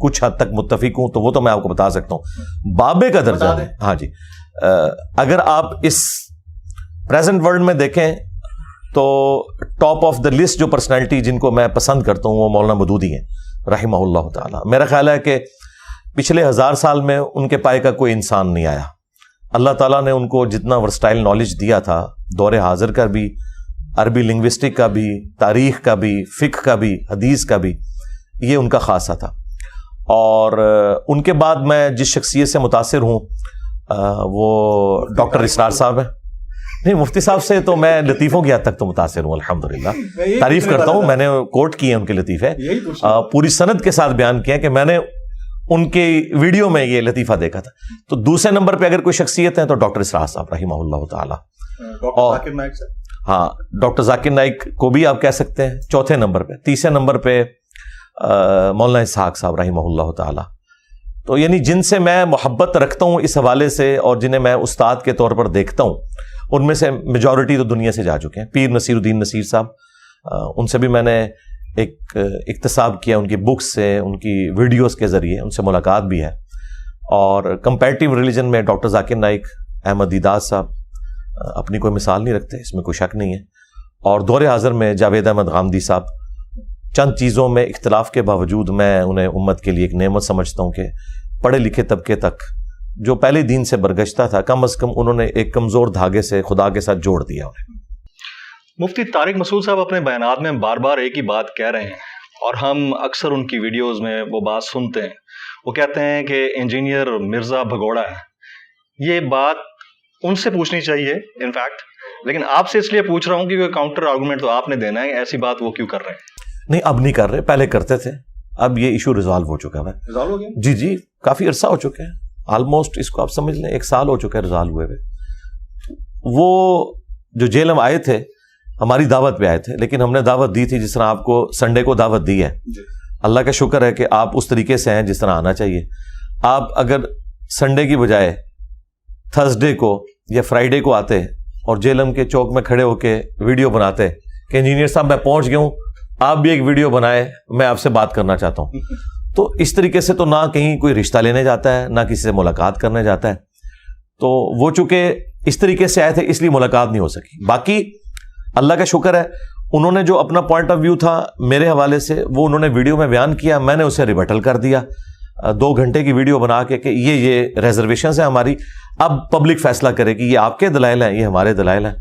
کچھ حد تک متفق ہوں تو وہ تو میں آپ کو بتا سکتا ہوں. بابے کا درجہ ہے. ہاں جی, اگر آپ اس پریزنٹ ورلڈ میں دیکھیں تو ٹاپ آف دا لسٹ جو پرسنالٹی جن کو میں پسند کرتا ہوں وہ مولانا مودودی ہیں رحمہ اللہ تعالی. میرا خیال ہے کہ پچھلے 1000 سال میں ان کے پائے کا کوئی انسان نہیں آیا. اللہ تعالیٰ نے ان کو جتنا ورسٹائل نالج دیا تھا دور حاضر کا بھی, عربی لنگوسٹک کا بھی, تاریخ کا بھی, فقہ کا بھی, حدیث کا بھی, یہ ان کا خاصہ تھا. اور ان کے بعد میں جس شخصیت سے متاثر ہوں وہ ڈاکٹر اسرار صاحب ہیں. نہیں, مفتی صاحب سے تو میں لطیفوں کی حد تک تو متاثر ہوں الحمدللہ, تعریف کرتا ہوں. میں نے کوٹ کیے ہیں ان کے لطیفے, پوری سند کے ساتھ بیان کیا کہ میں نے ان کے ویڈیو میں یہ لطیفہ دیکھا تھا. تو دوسرے نمبر پہ اگر کوئی شخصیت ہے تو ڈاکٹر اسرار صاحب رحمہ اللہ تعالی. اور ہاں, ڈاکٹر ذاکر نائک کو بھی آپ کہہ سکتے ہیں چوتھے نمبر پہ. تیسرے نمبر پہ مولانا اسحاق صاحب رحمہ اللہ تعالی. تو یعنی جن سے میں محبت رکھتا ہوں اس حوالے سے اور جنہیں میں استاد کے طور پر دیکھتا ہوں, ان میں سے میجورٹی تو دنیا سے جا چکے ہیں. پیر نصیر الدین نصیر صاحب, ان سے بھی میں نے ایک اکتساب کیا ان کی بکس سے, ان کی ویڈیوز کے ذریعے, ان سے ملاقات بھی ہے. اور کمپیریٹیو ریلیجن میں ڈاکٹر ذاکر نائک, احمد دیداد صاحب اپنی کوئی مثال نہیں رکھتے, اس میں کوئی شک نہیں ہے. اور دور حاضر میں جاوید احمد غامدی صاحب, چند چیزوں میں اختلاف کے باوجود میں انہیں امت کے لیے ایک نعمت سمجھتا ہوں کہ پڑھے لکھے طبقے تک جو پہلے دین سے برگشتہ تھا کم از کم انہوں نے ایک کمزور دھاگے سے خدا کے ساتھ جوڑ دیا انہیں. مفتی طارق مسعود صاحب اپنے بیانات میں بار بار ایک ہی بات کہہ رہے ہیں اور ہم اکثر ان کی ویڈیوز میں وہ بات سنتے ہیں. وہ کہتے ہیں کہ انجینئر مرزا بھگوڑا ہے. یہ بات ان سے پوچھنی چاہیے انفیکٹ, لیکن آپ سے اس لیے پوچھ رہا ہوں کہ کاؤنٹر آرگومنٹ تو آپ نے دینا ہے. ایسی بات وہ کیوں کر رہے ہیں؟ نہیں, اب نہیں کر رہے, پہلے کرتے تھے. اب یہ ایشو ریزالو ہو چکا ہے. ریزالو ہو گیا؟ جی جی, کافی عرصہ ہو چکے ہیں, آلموسٹ اس کو آپ سمجھ لیں 1 سال ہو چکا ہے ریزالو ہوئے ہوئے. وہ جو جیل میں آئے تھے ہماری دعوت پہ آئے تھے, لیکن ہم نے دعوت دی تھی جس طرح آپ کو سنڈے کو دعوت دی ہے. اللہ کا شکر ہے کہ آپ اس طریقے سے ہیں جس طرح آنا چاہیے. آپ اگر سنڈے کی بجائے تھرسڈے کو یا فرائیڈے کو آتے اور جیلم کے چوک میں کھڑے ہو کے ویڈیو بناتے کہ انجینئر صاحب میں پہنچ گیا ہوں, آپ بھی ایک ویڈیو بنائے, میں آپ سے بات کرنا چاہتا ہوں, تو اس طریقے سے تو نہ کہیں کوئی رشتہ لینے جاتا ہے نہ کسی سے ملاقات کرنے جاتا ہے. تو وہ چونکہ اس طریقے سے آئے تھے اس لیے ملاقات نہیں ہو سکی. باقی اللہ کا شکر ہے انہوں نے جو اپنا پوائنٹ آف ویو تھا میرے حوالے سے وہ انہوں نے ویڈیو میں بیان کیا, میں نے اسے ریبٹل کر دیا 2 گھنٹے کی ویڈیو بنا کے کہ یہ ریزرویشنز ہیں ہماری, اب پبلک فیصلہ کرے کہ یہ آپ کے دلائل ہیں یہ ہمارے دلائل ہیں.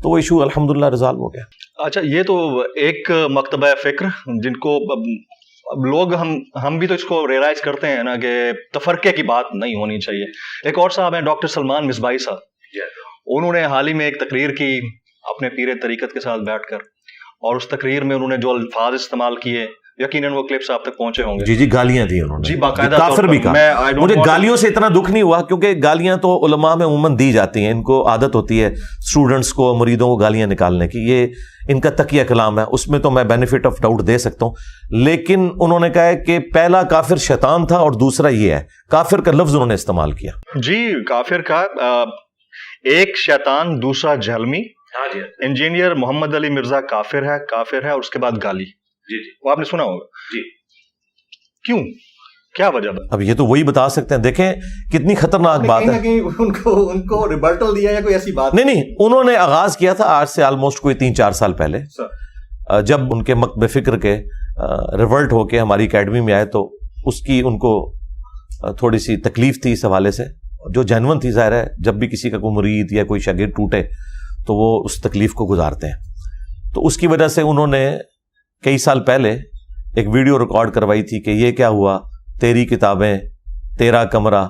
تو وہ ایشو الحمدللہ ریزالو ہو گیا. اچھا, یہ تو ایک مکتبہ فکر جن کو اب لوگ ہم بھی تو اس کو ریئلائز کرتے ہیں نا کہ تفرقے کی بات نہیں ہونی چاہیے. ایک اور صاحب ہیں ڈاکٹر سلمان مصباحی صاحب, انہوں نے حال ہی میں ایک تقریر کی اپنے پیر طریقت کے ساتھ بیٹھ کر, اور اس تقریر میں انہوں نے جو الفاظ استعمال کیے یقیناً وہ کلپس آپ تک پہنچے ہوں گے. جی جی, گالیاں دی انہوں نے, جی باقاعدہ کافر بھی کہا. مجھے گالیوں سے اتنا دکھ نہیں ہوا کیونکہ گالیاں تو علماء میں عموماً دی جاتی ہیں, ان کو عادت ہوتی ہے اسٹوڈنٹس کو مریدوں کو گالیاں نکالنے کی, یہ ان کا تقیہ کلام ہے, اس میں تو میں بینیفٹ آف ڈاؤٹ دے سکتا ہوں. لیکن انہوں نے کہا ہے کہ پہلا کافر شیطان تھا اور دوسرا یہ ہے, کافر کا لفظ انہوں نے استعمال کیا. جی, کافر کا ایک شیطان دوسرا جہلمی. انجینئر محمد علی مرزا کافر ہے اور اس کے بعد گالی. جی جی, وہ آپ نے سنا ہوگا. جی, کیوں, کیا وجہ؟ اب یہ تو وہی بتا سکتے ہیں. دیکھیں کتنی خطرناک بات ہے. ان کو ریبرٹل دیا یا کوئی ایسی بات نہیں, انہوں نے آغاز کیا تھا آج سے آلموسٹ کوئی 3-4 سال پہلے, جب ان کے مکتب فکر کے ریورٹ ہو کے ہماری اکیڈمی میں آئے تو اس کی ان کو تھوڑی سی تکلیف تھی اس حوالے سے, جو جینون تھی. ظاہر ہے جب بھی کسی کا کوئی مرید یا کوئی شاگرد ٹوٹے تو وہ اس تکلیف کو گزارتے ہیں. تو اس کی وجہ سے انہوں نے کئی سال پہلے ایک ویڈیو ریکارڈ کروائی تھی کہ یہ کیا ہوا, تیری کتابیں, تیرا کمرہ,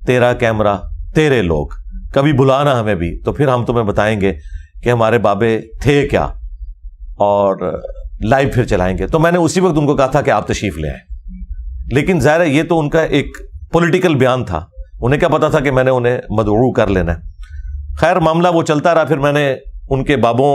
تیرا کیمرہ, تیرے لوگ, کبھی بلانا ہمیں بھی تو پھر ہم تمہیں بتائیں گے کہ ہمارے بابے تھے کیا اور لائیو پھر چلائیں گے. تو میں نے اسی وقت ان کو کہا تھا کہ آپ تشریف لے آئیں, لیکن ظاہر ہے یہ تو ان کا ایک پولیٹیکل بیان تھا, انہیں کیا پتا تھا کہ میں نے انہیں مدعو کر لینا ہے. خیر معاملہ وہ چلتا رہا. پھر میں نے ان کے بابوں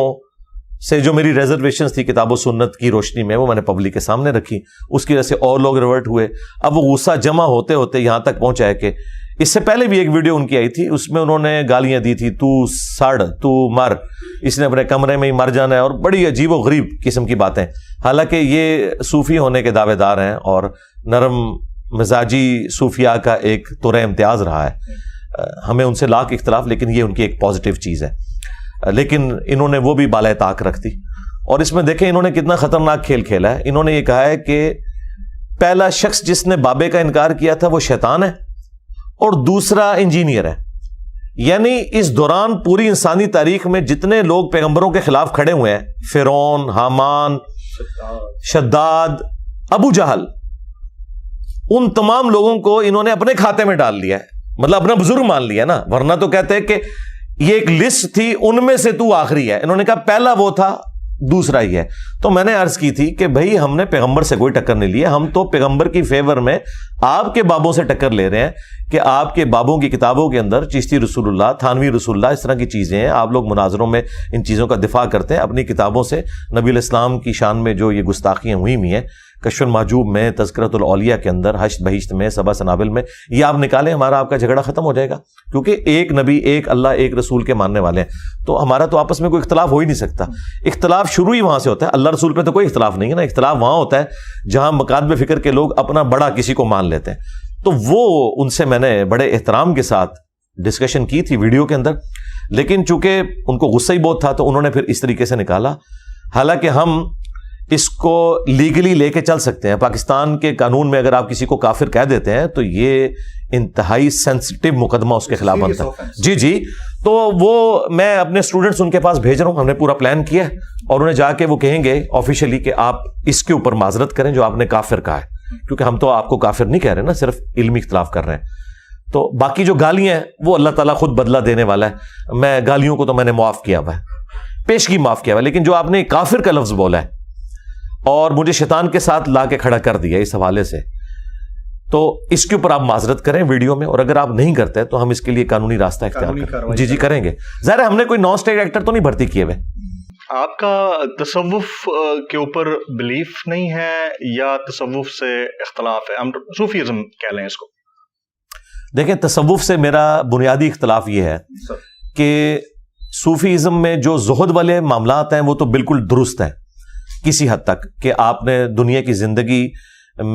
سے جو میری ریزرویشنز تھی کتاب و سنت کی روشنی میں وہ میں نے پبلک کے سامنے رکھی, اس کی وجہ سے اور لوگ ریورٹ ہوئے. اب وہ غصہ جمع ہوتے ہوتے یہاں تک پہنچا ہے کہ اس سے پہلے بھی ایک ویڈیو ان کی آئی تھی, اس میں انہوں نے گالیاں دی تھی, تو سڑ, تو مر, اس نے اپنے کمرے میں ہی مر جانا ہے, اور بڑی عجیب و غریب قسم کی باتیں. حالانکہ یہ صوفی ہونے کے دعوے دار ہیں اور نرم مزاجی صوفیاء کا ایک طور امتیاز رہا ہے. ہمیں ان سے لاکھ اختلاف، لیکن یہ ان کی ایک پازیٹیو چیز ہے. لیکن انہوں نے وہ بھی بالائے طاق رکھ دی. اور اس میں دیکھیں انہوں نے کتنا خطرناک کھیل کھیلا ہے. انہوں نے یہ کہا ہے کہ پہلا شخص جس نے بابے کا انکار کیا تھا وہ شیطان ہے اور دوسرا انجینئر ہے. یعنی اس دوران پوری انسانی تاریخ میں جتنے لوگ پیغمبروں کے خلاف کھڑے ہوئے ہیں، فرعون، حامان، شداد، ابو جہل، ان تمام لوگوں کو انہوں نے اپنے کھاتے میں ڈال لیا ہے. مطلب اپنا بزرگ مان لیا نا. ورنہ تو کہتے ہیں کہ یہ ایک لسٹ تھی، ان میں سے تو آخری ہے. انہوں نے کہا پہلا وہ تھا، دوسرا ہی ہے. تو میں نے عرض کی تھی کہ بھائی ہم نے پیغمبر سے کوئی ٹکر نہیں لی ہے. ہم تو پیغمبر کی فیور میں آپ کے بابوں سے ٹکر لے رہے ہیں کہ آپ کے بابوں کی کتابوں کے اندر چشتی رسول اللہ، تھانوی رسول اللہ، اس طرح کی چیزیں ہیں. آپ لوگ مناظروں میں ان چیزوں کا دفاع کرتے ہیں. اپنی کتابوں سے نبی علیہ السلام کی شان میں جو یہ گستاخیاں ہوئی ہیں، کشف المحجوب میں، تذکرۃ الاولیاء کے اندر، حشد بہشت میں، سبع سنابل میں، یہ آپ نکالیں، ہمارا آپ کا جھگڑا ختم ہو جائے گا. کیونکہ ایک نبی، ایک اللہ، ایک رسول کے ماننے والے ہیں. تو ہمارا تو آپس میں کوئی اختلاف ہو ہی نہیں سکتا. اختلاف شروع ہی وہاں سے ہوتا ہے. اللہ رسول پہ تو کوئی اختلاف نہیں ہے نا. اختلاف وہاں ہوتا ہے جہاں مکاتب فکر کے لوگ اپنا بڑا کسی کو مان لیتے ہیں. تو وہ ان سے میں نے بڑے احترام کے ساتھ ڈسکشن کی تھی ویڈیو کے اندر. لیکن چونکہ ان کو غصہ ہی بہت تھا تو انہوں نے پھر اس طریقے سے نکالا. حالانکہ ہم اس کو لیگلی لے کے چل سکتے ہیں. پاکستان کے قانون میں اگر آپ کسی کو کافر کہہ دیتے ہیں تو یہ انتہائی سینسٹیو مقدمہ اس کے خلاف بنتا ہے. جی. تو وہ میں اپنے اسٹوڈنٹس ان کے پاس بھیج رہا ہوں. ہم نے پورا پلان کیا ہے اور انہیں جا کے وہ کہیں گے آفیشلی کہ آپ اس کے اوپر معذرت کریں جو آپ نے کافر کہا ہے. کیونکہ ہم تو آپ کو کافر نہیں کہہ رہے نا، صرف علمی اختلاف کر رہے ہیں. تو باقی جو گالیاں ہیں وہ اللہ تعالیٰ خود بدلہ دینے والا ہے. میں گالیوں کو تو میں نے معاف کیا ہوا ہے، پیشگی معاف کیا ہوا ہے. لیکن جو آپ نے کافر کا لفظ بولا ہے اور مجھے شیطان کے ساتھ لا کے کھڑا کر دیا اس حوالے سے، تو اس کے اوپر آپ معذرت کریں ویڈیو میں. اور اگر آپ نہیں کرتے تو ہم اس کے لیے قانونی راستہ اختیار کریں. جی کریں گے. ظاہر ہے ہم نے کوئی نان اسٹیٹ ایکٹر تو نہیں بھرتی کیے ہوئے. آپ کا تصوف کے اوپر بلیف نہیں ہے یا تصوف سے اختلاف ہے؟ ہم صوفیزم کہہ لیں اس کو. دیکھیں تصوف سے میرا بنیادی اختلاف یہ ہے کہ صوفیزم میں جو زہد والے معاملات ہیں وہ تو بالکل درست ہیں کسی حد تک، کہ آپ نے دنیا کی زندگی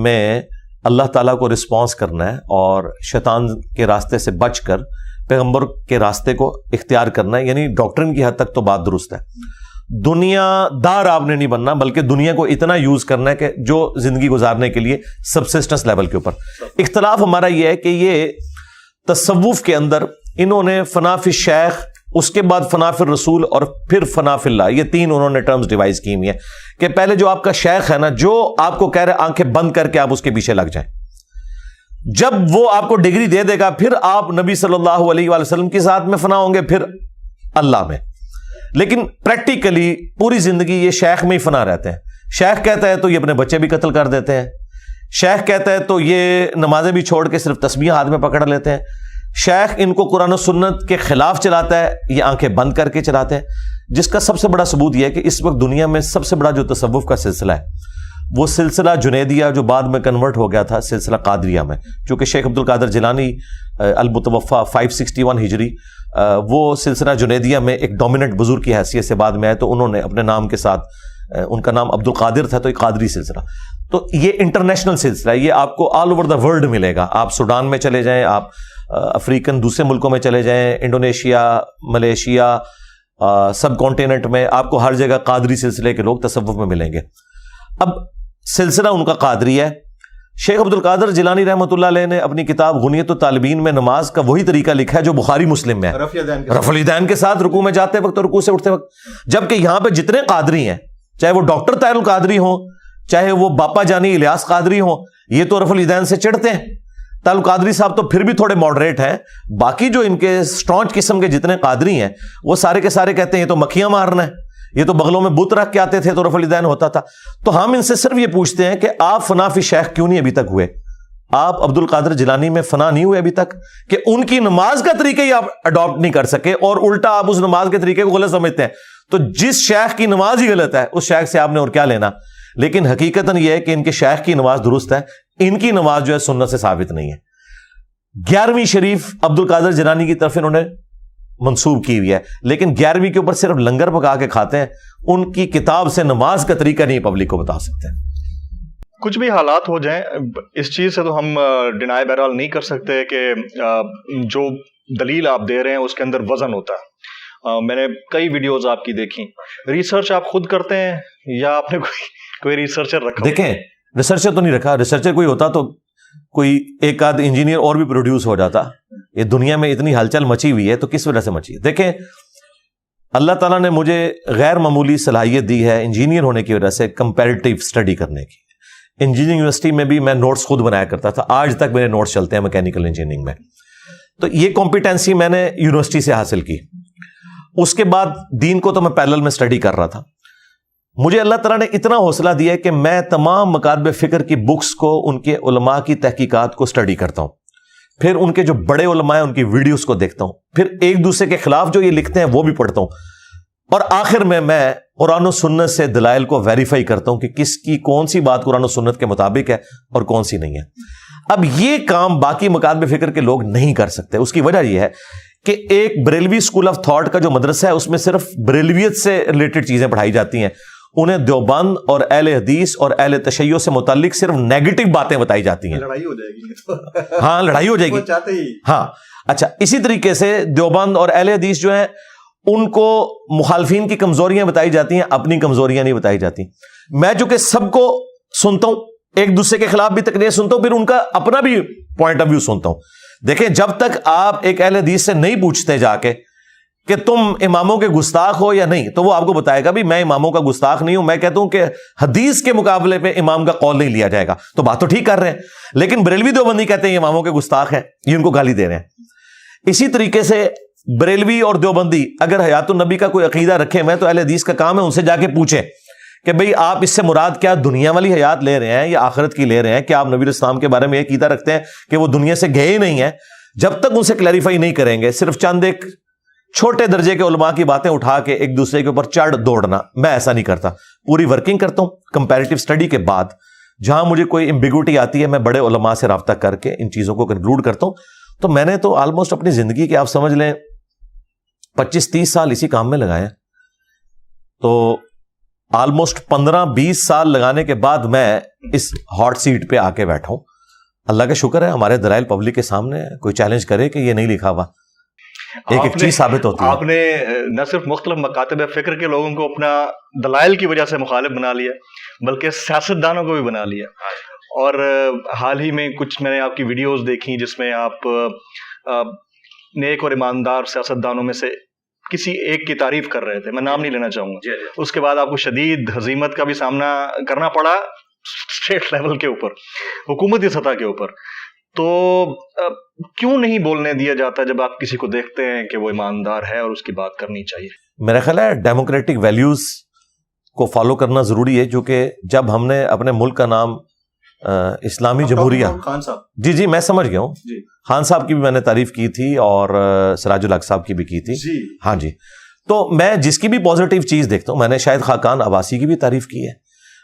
میں اللہ تعالیٰ کو رسپانس کرنا ہے اور شیطان کے راستے سے بچ کر پیغمبر کے راستے کو اختیار کرنا ہے. یعنی ڈاکٹرن کی حد تک تو بات درست ہے. دنیا دار آپ نے نہیں بننا، بلکہ دنیا کو اتنا یوز کرنا ہے کہ جو زندگی گزارنے کے لیے سبسسٹنس لیول کے اوپر. اختلاف ہمارا یہ ہے کہ یہ تصوف کے اندر انہوں نے فنا فی الشیخ، اس کے بعد فنا فی الرسول اور پھر فنا فی اللہ، یہ تین انہوں نے ٹرمز ڈیوائز کی ہوئی ہیں کہ پہلے جو آپ کا شیخ ہے نا، جو آپ کو کہہ رہے آنکھیں بند کر کے آپ اس کے پیچھے لگ جائیں، جب وہ آپ کو ڈگری دے دے گا پھر آپ نبی صلی اللہ علیہ وآلہ وسلم کی ذات میں فنا ہوں گے، پھر اللہ میں. لیکن پریکٹیکلی پوری زندگی یہ شیخ میں ہی فنا رہتے ہیں. شیخ کہتا ہے تو یہ اپنے بچے بھی قتل کر دیتے ہیں. شیخ کہتا ہے تو یہ نمازیں بھی چھوڑ کے صرف تسبیح ہاتھ میں پکڑ لیتے ہیں. شیخ ان کو قرآن و سنت کے خلاف چلاتا ہے، یہ آنکھیں بند کر کے چلاتے ہیں. جس کا سب سے بڑا ثبوت یہ ہے کہ اس وقت دنیا میں سب سے بڑا جو تصوف کا سلسلہ ہے وہ سلسلہ جنیدیہ، جو بعد میں کنورٹ ہو گیا تھا سلسلہ قادریہ میں، چونکہ شیخ عبد القادر جیلانی المتوفا 561 ہجری وہ سلسلہ جنیدیہ میں ایک ڈومیننٹ بزرگ کی حیثیت سے بعد میں آئے، تو انہوں نے اپنے نام کے ساتھ، ان کا نام عبد القادر تھا، تو ایک قادری سلسلہ. تو یہ انٹرنیشنل سلسلہ ہے، یہ آپ کو آل اوور دا ورلڈ ملے گا. آپ سوڈان میں چلے جائیں، آپ افریقن دوسرے ملکوں میں چلے جائیں، انڈونیشیا، ملیشیا، سب کانٹیننٹ میں آپ کو ہر جگہ قادری سلسلے کے لوگ تصوف میں ملیں گے. اب سلسلہ ان کا قادری ہے. شیخ عبد القادر جیلانی رحمۃ اللہ علیہ نے اپنی کتاب غنیۃ الطالبین میں نماز کا وہی طریقہ لکھا ہے جو بخاری مسلم میں ہے، رفع الیدین کے ساتھ رکوع میں جاتے وقت اور رکوع سے اٹھتے وقت. جبکہ یہاں پہ جتنے قادری ہیں، چاہے وہ ڈاکٹر طاہر القادری ہوں، چاہے وہ باپا جانی الیاس قادری ہوں، یہ تو رفع الیدین سے چڑھتے ہیں. طاہر القادری صاحب تو پھر بھی تھوڑے ماڈریٹ ہیں. باقی جو ان کے اسٹرانچ قسم کے جتنے قادری ہیں وہ سارے کے سارے کہتے ہیں یہ تو مکھیاں مارنا ہے، یہ تو بغلوں میں بت رکھ کے آتے تھے تو رفع الیدین ہوتا تھا. تو ہم ان سے صرف یہ پوچھتے ہیں کہ آپ فنا فی شیخ کیوں نہیں ابھی تک ہوئے؟ آپ عبد القادر جیلانی میں فنا نہیں ہوئے ابھی تک کہ ان کی نماز کا طریقہ ہی آپ اڈاپٹ نہیں کر سکے، اور الٹا آپ اس نماز کے طریقے کو غلط سمجھتے ہیں. تو جس شیخ کی نماز ہی غلط ہے اس شیخ سے آپ نے اور کیا لینا. لیکن حقیقتاً یہ ہے کہ ان کے شیخ کی نماز درست ہے، ان کی نماز جو ہے سنت سے ثابت نہیں ہے. 11ویں شریف عبد القادر جیلانی کی طرف انہوں نے منسوب کی ہوئی ہے، لیکن 11ویں کے اوپر صرف لنگر پکا کے کھاتے ہیں. ان کی کتاب سے نماز کا طریقہ نہیں پبلک کو بتا سکتے. کچھ بھی حالات ہو جائیں اس چیز سے تو ہم ڈینائی بہرحال نہیں کر سکتے کہ جو دلیل آپ دے رہے ہیں اس کے اندر وزن ہوتا ہے. میں نے کئی ویڈیوز آپ کی دیکھی. ریسرچ آپ خود کرتے ہیں یا آپ نے کوئی ریسرچر رکھا؟ دیکھیں ریسرچر تو نہیں رکھا. ریسرچر کوئی ہوتا تو کوئی ایک آدھ انجینئر اور بھی پروڈیوس ہو جاتا. یہ دنیا میں اتنی ہلچل مچی ہوئی ہے تو کس وجہ سے مچی ہے؟ دیکھیں اللہ تعالیٰ نے مجھے غیر معمولی صلاحیت دی ہے انجینئر ہونے کی وجہ سے کمپیریٹیو اسٹڈی کرنے کی. انجینئرنگ یونیورسٹی میں بھی میں نوٹس خود بنایا کرتا تھا. آج تک میرے نوٹس چلتے ہیں میکینیکل انجینئرنگ میں. تو یہ کمپیٹنسی میں نے یونیورسٹی سے حاصل کی. اس کے بعد دین کو تو میں پیرلل میں اسٹڈی کر رہا تھا. مجھے اللہ تعالیٰ نے اتنا حوصلہ دیا ہے کہ میں تمام مکاتب فکر کی بکس کو ان کے علماء کی تحقیقات کو اسٹڈی کرتا ہوں. پھر ان کے جو بڑے علماء ہیں ان کی ویڈیوز کو دیکھتا ہوں. پھر ایک دوسرے کے خلاف جو یہ لکھتے ہیں وہ بھی پڑھتا ہوں. اور آخر میں قرآن و سنت سے دلائل کو ویریفائی کرتا ہوں کہ کس کی کون سی بات قرآن و سنت کے مطابق ہے اور کون سی نہیں ہے. اب یہ کام باقی مکاتب فکر کے لوگ نہیں کر سکتے. اس کی وجہ یہ ہے کہ ایک بریلوی اسکول آف تھاٹ کا جو مدرسہ ہے اس میں صرف بریلویت سے ریلیٹڈ چیزیں پڑھائی جاتی ہیں. انہیں دیوبند اور اہل حدیث اور اہل تشیع سے متعلق صرف نیگیٹو باتیں بتائی جاتی ہیں. لڑائی ہو جائے گی. ہاں لڑائی ہو جائے گی. ہاں اچھا اسی طریقے سے دیوبند اور اہل حدیث جو ہیں ان کو مخالفین کی کمزوریاں بتائی جاتی ہیں, اپنی کمزوریاں نہیں بتائی جاتی. میں جو کہ سب کو سنتا ہوں, ایک دوسرے کے خلاف بھی تقریر سنتا ہوں, پھر ان کا اپنا بھی پوائنٹ آف ویو سنتا ہوں. دیکھیں جب تک آپ ایک اہل حدیث سے نہیں پوچھتے جا کے کہ تم اماموں کے گستاخ ہو یا نہیں, تو وہ آپ کو بتائے گا بھی میں اماموں کا گستاخ نہیں ہوں. میں کہتا ہوں کہ حدیث کے مقابلے پہ امام کا قول نہیں لیا جائے گا, تو بات تو ٹھیک کر رہے ہیں. لیکن بریلوی دیوبندی کہتے ہیں یہ اماموں کے گستاخ ہیں, یہ ان کو گالی دے رہے ہیں. اسی طریقے سے بریلوی اور دیوبندی اگر حیات النبی کا کوئی عقیدہ رکھے ہوئے تو اہل حدیث کا کام ہے ان سے جا کے پوچھیں کہ بھئی آپ اس سے مراد کیا دنیا والی حیات لے رہے ہیں یا آخرت کی لے رہے ہیں؟ کہ آپ نبی اسلام کے بارے میں یہ عقیدہ رکھتے ہیں کہ وہ دنیا سے گئے ہی نہیں ہیں؟ جب تک ان سے کلیریفائی نہیں کریں گے, صرف چند ایک چھوٹے درجے کے علماء کی باتیں اٹھا کے ایک دوسرے کے اوپر چڑھ دوڑنا, میں ایسا نہیں کرتا. پوری ورکنگ کرتا ہوں کمپیریٹیو اسٹڈی کے بعد. جہاں مجھے کوئی ایمبیگوٹی آتی ہے میں بڑے علماء سے رابطہ کر کے ان چیزوں کو کنکلوڈ کرتا ہوں. تو میں نے تو آلموسٹ اپنی زندگی کے آپ سمجھ لیں 25-30 سال اسی کام میں لگائے. تو آلموسٹ 15-20 سال لگانے کے بعد میں اس ہاٹ سیٹ پہ آ کے بیٹھا ہوں. اللہ کا شکر ہے ہمارے دلائل پبلک کے سامنے ہے. کوئی چیلنج کرے کہ یہ نہیں لکھا ہوا, ایک چیز ثابت ہوتی ہے. آپ نے نہ صرف مختلف مکاتب فکر کے لوگوں کو اپنا دلائل کی وجہ سے مخالف بنا لیا, بلکہ سیاستدانوں کو بھی بنا لیا. اور حال ہی میں کچھ میں نے آپ کی ویڈیوز دیکھی جس میں آپ نیک اور ایماندار سیاستدانوں میں سے کسی ایک کی تعریف کر رہے تھے. میں نام نہیں لینا چاہوں گا. اس کے بعد آپ کو شدید ہزیمت کا بھی سامنا کرنا پڑا اسٹیٹ لیول کے اوپر, حکومتی سطح کے اوپر. تو کیوں نہیں بولنے دیا جاتا جب آپ کسی کو دیکھتے ہیں کہ وہ ایماندار ہے اور اس کی بات کرنی چاہیے؟ میرا خیال ہے ڈیموکریٹک ویلیوز کو فالو کرنا ضروری ہے, جو کہ جب ہم نے اپنے ملک کا نام اسلامی جمہوریہ, خان صاحب, جی میں سمجھ گیا ہوں, خان صاحب کی بھی میں نے تعریف کی تھی اور سراج الحق صاحب کی بھی کی تھی. ہاں جی, تو میں جس کی بھی پازیٹیو چیز دیکھتا ہوں, میں نے شاید خاقان عباسی کی بھی تعریف کی ہے.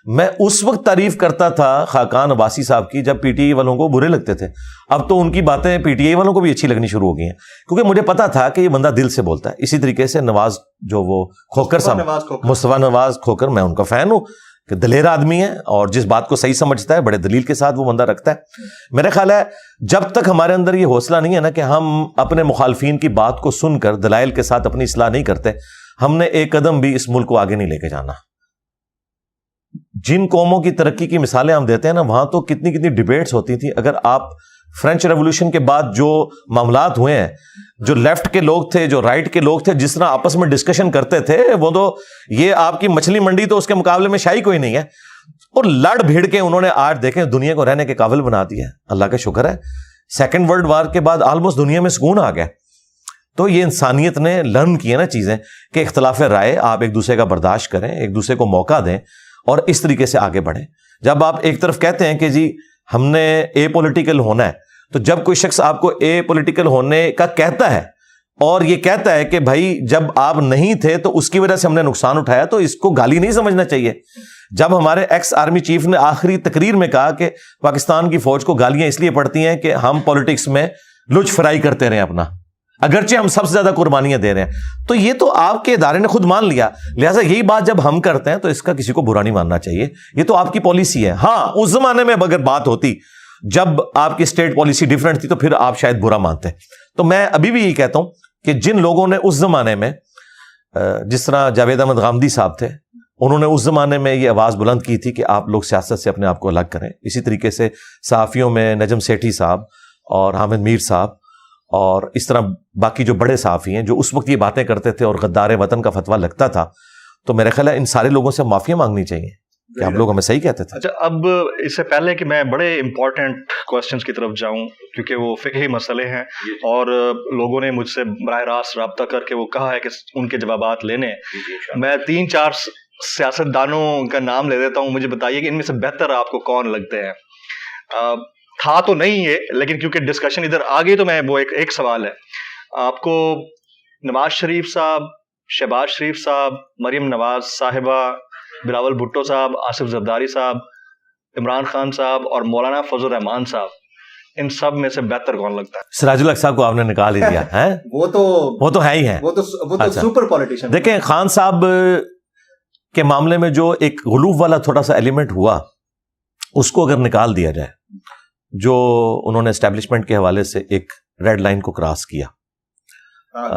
میں اس وقت تعریف کرتا تھا خاقان عباسی صاحب کی جب پی ٹی آئی والوں کو برے لگتے تھے. اب تو ان کی باتیں پی ٹی آئی والوں کو بھی اچھی لگنی شروع ہو گئی ہیں, کیونکہ مجھے پتا تھا کہ یہ بندہ دل سے بولتا ہے. اسی طریقے سے نواز جو وہ کھوکر صاحب, مصطفیٰ نواز کھوکر, میں ان کا فین ہوں کہ دلیر آدمی ہے اور جس بات کو صحیح سمجھتا ہے بڑے دلیل کے ساتھ وہ بندہ رکھتا ہے. میرا خیال ہے جب تک ہمارے اندر یہ حوصلہ نہیں ہے نا کہ ہم اپنے مخالفین کی بات کو سن کر دلائل کے ساتھ اپنی اصلاح نہیں کرتے, ہم نے ایک قدم بھی اس ملک کو آگے نہیں لے کے جانا. جن قوموں کی ترقی کی مثالیں ہم دیتے ہیں نا, وہاں تو کتنی ڈیبیٹس ہوتی تھی. اگر آپ فرینچ ریولوشن کے بعد جو معاملات ہوئے ہیں, جو لیفٹ کے لوگ تھے, جو رائٹ کے لوگ تھے, جس طرح آپس میں ڈسکشن کرتے تھے, وہ تو یہ آپ کی مچھلی منڈی تو اس کے مقابلے میں شاہی کوئی نہیں ہے. اور لڑ بھیڑ کے انہوں نے آج دیکھیں دنیا کو رہنے کے قابل بنا دیا ہے. اللہ کا شکر ہے, سیکنڈ ورلڈ وار کے بعد آلموسٹ دنیا میں سکون آ گیا. تو یہ انسانیت نے لرن کی ہے نا چیزیں کہ اختلاف رائے, آپ ایک دوسرے کا برداشت کریں, ایک دوسرے کو موقع دیں اور اس طریقے سے آگے بڑھیں. جب آپ ایک طرف کہتے ہیں کہ جی ہم نے اے پولیٹیکل ہونا ہے, تو جب کوئی شخص آپ کو اے پولیٹیکل ہونے کا کہتا ہے اور یہ کہتا ہے کہ بھائی جب آپ نہیں تھے تو اس کی وجہ سے ہم نے نقصان اٹھایا, تو اس کو گالی نہیں سمجھنا چاہیے. جب ہمارے ایکس آرمی چیف نے آخری تقریر میں کہا کہ پاکستان کی فوج کو گالیاں اس لیے پڑتی ہیں کہ ہم پولیٹکس میں لچ فرائی کرتے رہے اپنا, اگرچہ ہم سب سے زیادہ قربانیاں دے رہے ہیں. تو یہ تو آپ کے ادارے نے خود مان لیا, لہٰذا یہی بات جب ہم کرتے ہیں تو اس کا کسی کو برا نہیں ماننا چاہیے, یہ تو آپ کی پالیسی ہے. ہاں اس زمانے میں اگر بات ہوتی جب آپ کی اسٹیٹ پالیسی ڈفرینٹ تھی تو پھر آپ شاید برا مانتے. تو میں ابھی بھی یہی کہتا ہوں کہ جن لوگوں نے اس زمانے میں, جس طرح جاوید احمد غامدی صاحب تھے, انہوں نے اس زمانے میں یہ آواز بلند کی تھی کہ آپ لوگ سیاست سے اپنے آپ کو الگ کریں. اسی طریقے سے صحافیوں میں نجم سیٹھی صاحب اور حامد میر صاحب اور اس طرح باقی جو بڑے صحافی ہیں جو اس وقت یہ باتیں کرتے تھے اور غدار وطن کا فتویٰ لگتا تھا, تو میرا خیال ہے ان سارے لوگوں سے معافیاں مانگنی چاہیے کہ آپ لوگ ہمیں صحیح کہتے تھے. اچھا, اب اس سے پہلے کہ میں بڑے امپورٹنٹ کوسچنس کی طرف جاؤں, کیونکہ وہ فقہی مسئلے ہیں اور لوگوں نے مجھ سے براہ راست رابطہ کر کے وہ کہا ہے کہ ان کے جوابات لینے, میں 3-4 سیاست دانوں کا نام لے دیتا ہوں, مجھے بتائیے کہ ان میں سے بہتر آپ کو کون لگتے ہیں. تھا تو نہیں ہے لیکن کیونکہ ڈسکشن ادھر آ گئی تو میں وہ ایک سوال ہے آپ کو, نواز شریف صاحب, شہباز شریف صاحب, مریم نواز صاحبہ, بلاول بھٹو صاحب, آصف زرداری صاحب, عمران خان صاحب اور مولانا فضل الرحمان صاحب, ان سب میں سے بہتر کون لگتا ہے؟ سراج الحق صاحب کو آپ نے نکال ہی دیا ہے. وہ تو ہے ہی ہے, وہ تو سپر پولیٹیشین. دیکھیں خان صاحب کے معاملے میں جو ایک غلوف والا تھوڑا سا ایلیمنٹ ہوا, اس کو اگر نکال دیا جائے, جو انہوں نے اسٹیبلشمنٹ کے حوالے سے ایک ریڈ لائن کو کراس کیا,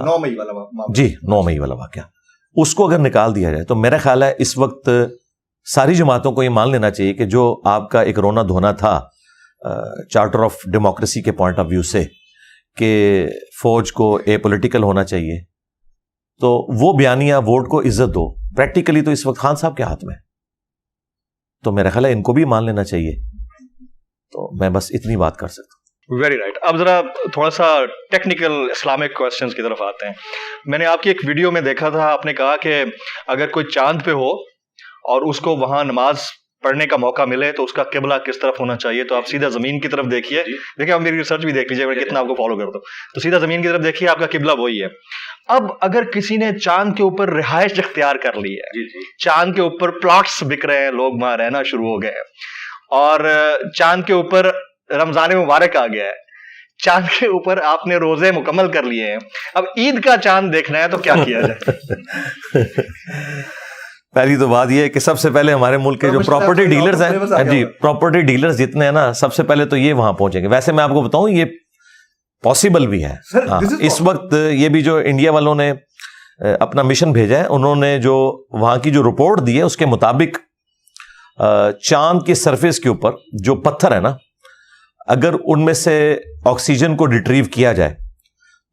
9 مئی والا معاملہ, جی 9 مئی والا واقعہ, اس کو اگر نکال دیا جائے تو میرا خیال ہے اس وقت ساری جماعتوں کو یہ مان لینا چاہیے کہ جو آپ کا ایک رونا دھونا تھا چارٹر آف ڈیموکریسی کے پوائنٹ آف ویو سے کہ فوج کو اے پولیٹیکل ہونا چاہیے, تو وہ بیانیہ ووٹ کو عزت دو پریکٹیکلی تو اس وقت خان صاحب کے ہاتھ میں, تو میرا خیال ہے ان کو بھی مان لینا چاہیے. تو میں بس اتنی بات کر سکتا ہوں. Very right. اب ذرا تھوڑا سا ٹیکنیکل اسلامک کوسچنس کی طرف آتے ہیں. میں نے آپ کی ایک ویڈیو میں دیکھا تھا, آپ نے کہا کہ اگر کوئی چاند پہ ہو اور اس کو وہاں نماز پڑھنے کا موقع ملے تو اس کا قبلہ کس طرف ہونا چاہیے, تو آپ سیدھا زمین کی طرف دیکھیے. دیکھیں آپ میری ریسرچ بھی دیکھ لیجیے, میں کتنا آپ کو فالو کرتا ہوں, تو سیدھا زمین کی طرف دیکھیے, آپ کا قبلہ وہی ہے. اب اگر کسی نے چاند کے اوپر رہائش اختیار کر لی ہے, چاند کے اوپر پلاٹس بک رہے ہیں, لوگ وہاں رہنا شروع ہو گئے ہیں, اور چاند کے اوپر رمضان مبارک آ گیا ہے, چاند کے اوپر آپ نے روزے مکمل کر لیے ہیں, اب عید کا چاند دیکھنا ہے تو کیا کیا جائے؟ پہلی تو بات یہ ہے کہ سب سے پہلے ہمارے ملک کے جو پراپرٹی ڈیلرز ہیں, جی پراپرٹی ڈیلرز جتنے ہیں نا, سب سے پہلے تو یہ وہاں پہنچیں گے. ویسے میں آپ کو بتاؤں یہ پاسبل بھی ہے. اس وقت یہ بھی جو انڈیا والوں نے اپنا مشن بھیجا ہے, انہوں نے جو وہاں کی جو رپورٹ دی ہے اس کے مطابق چاند کی سرفیس کے اوپر جو پتھر ہے نا, اگر ان میں سے آکسیجن کو ریٹریو کیا جائے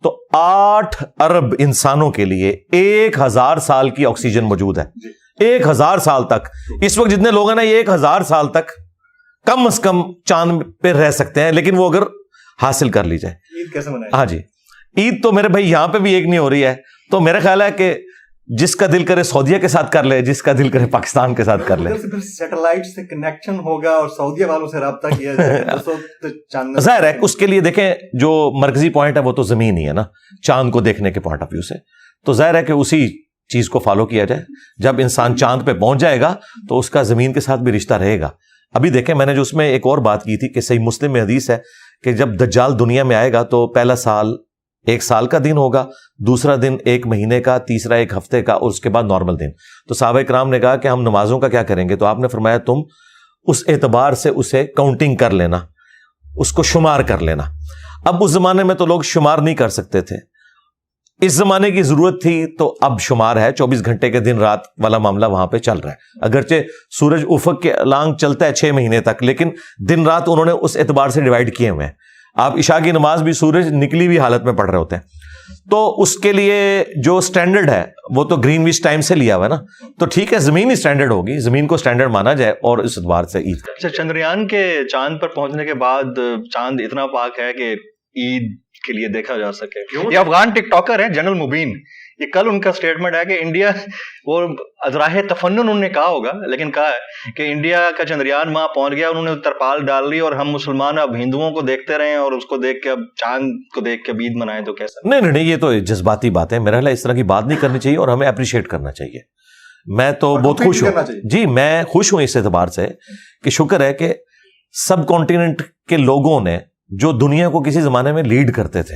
تو 8 ارب انسانوں کے لیے 1000 سال کی آکسیجن موجود ہے. 1000 سال تک اس وقت جتنے لوگ ہیں نا, یہ 1000 سال تک کم از کم چاند پہ رہ سکتے ہیں, لیکن وہ اگر حاصل کر لی جائے. عید کیسے منائیں؟ ہاں جی, عید تو میرے بھائی یہاں پہ بھی ایک نہیں ہو رہی ہے, تو میرا خیال ہے کہ جس کا دل کرے سعودیہ کے ساتھ کر لے, جس کا دل کرے پاکستان کے ساتھ کر لے. سیٹلائٹ سے کنیکشن ہوگا اور سعودیہ والوں سے رابطہ کیا جائے. ظاہر ہے اس کے لیے دیکھیں جو مرکزی پوائنٹ ہے وہ تو زمین ہی ہے نا, چاند کو دیکھنے کے پوائنٹ آف ویو سے, تو ظاہر ہے کہ اسی چیز کو فالو کیا جائے. جب انسان چاند پہ پہنچ جائے گا تو اس کا زمین کے ساتھ بھی رشتہ رہے گا. ابھی دیکھیں میں نے جو اس میں ایک اور بات کی تھی کہ صحیح مسلم میں حدیث ہے کہ جب دجال دنیا میں آئے گا تو پہلا سال 1 سال کا دن ہوگا, دوسرا دن 1 مہینے کا, تیسرا 1 ہفتے کا, اور اس کے بعد نارمل دن. تو صحابہ کرام نے کہا کہ ہم نمازوں کا کیا کریں گے, تو آپ نے فرمایا تم اس اعتبار سے اسے کاؤنٹنگ کر لینا, اس کو شمار کر لینا. اب اس زمانے میں تو لوگ شمار نہیں کر سکتے تھے, اس زمانے کی ضرورت تھی تو اب شمار ہے. 24 گھنٹے کے دن رات والا معاملہ وہاں پہ چل رہا ہے, اگرچہ سورج افق کے لانگ چلتا ہے 6 مہینے تک, لیکن دن رات انہوں نے اس اعتبار سے ڈیوائڈ کیے ہوئے ہیں. آپ عشاء کی نماز بھی سورج نکلی ہوئی حالت میں پڑھ رہے ہوتے ہیں, تو اس کے لیے جو سٹینڈرڈ ہے وہ تو گرین وچ ٹائم سے لیا ہوا ہے نا, تو ٹھیک ہے زمین ہی سٹینڈرڈ ہوگی, زمین کو سٹینڈرڈ مانا جائے اور اس اعتبار سے عید. اچھا, چندریان کے چاند پر پہنچنے کے بعد چاند اتنا پاک ہے کہ عید کے لیے دیکھا جا سکے. یہ افغان ٹک ٹاکر ہیں جنرل مبین, یہ کل ان کا سٹیٹمنٹ ہے کہ انڈیا, وہ ازراہ تفنن انہوں نے کہا ہوگا لیکن کہا ہے کہ انڈیا کا چندریان وہاں پہنچ گیا, انہوں نے ترپال ڈال لی اور ہم مسلمان اب ہندوؤں کو دیکھتے رہے اور اس کو دیکھ کے اب چاند کو دیکھ کے عید منائیں تو کیسا؟ نہیں, یہ تو جذباتی بات ہے. میرا خیال ہے اس طرح کی بات نہیں کرنی چاہیے اور ہمیں اپریشیٹ کرنا چاہیے. میں تو بہت خوش ہوں, جی میں خوش ہوں اس اعتبار سے کہ شکر ہے کہ سب کانٹیننٹ کے لوگوں نے جو دنیا کو کسی زمانے میں لیڈ کرتے تھے,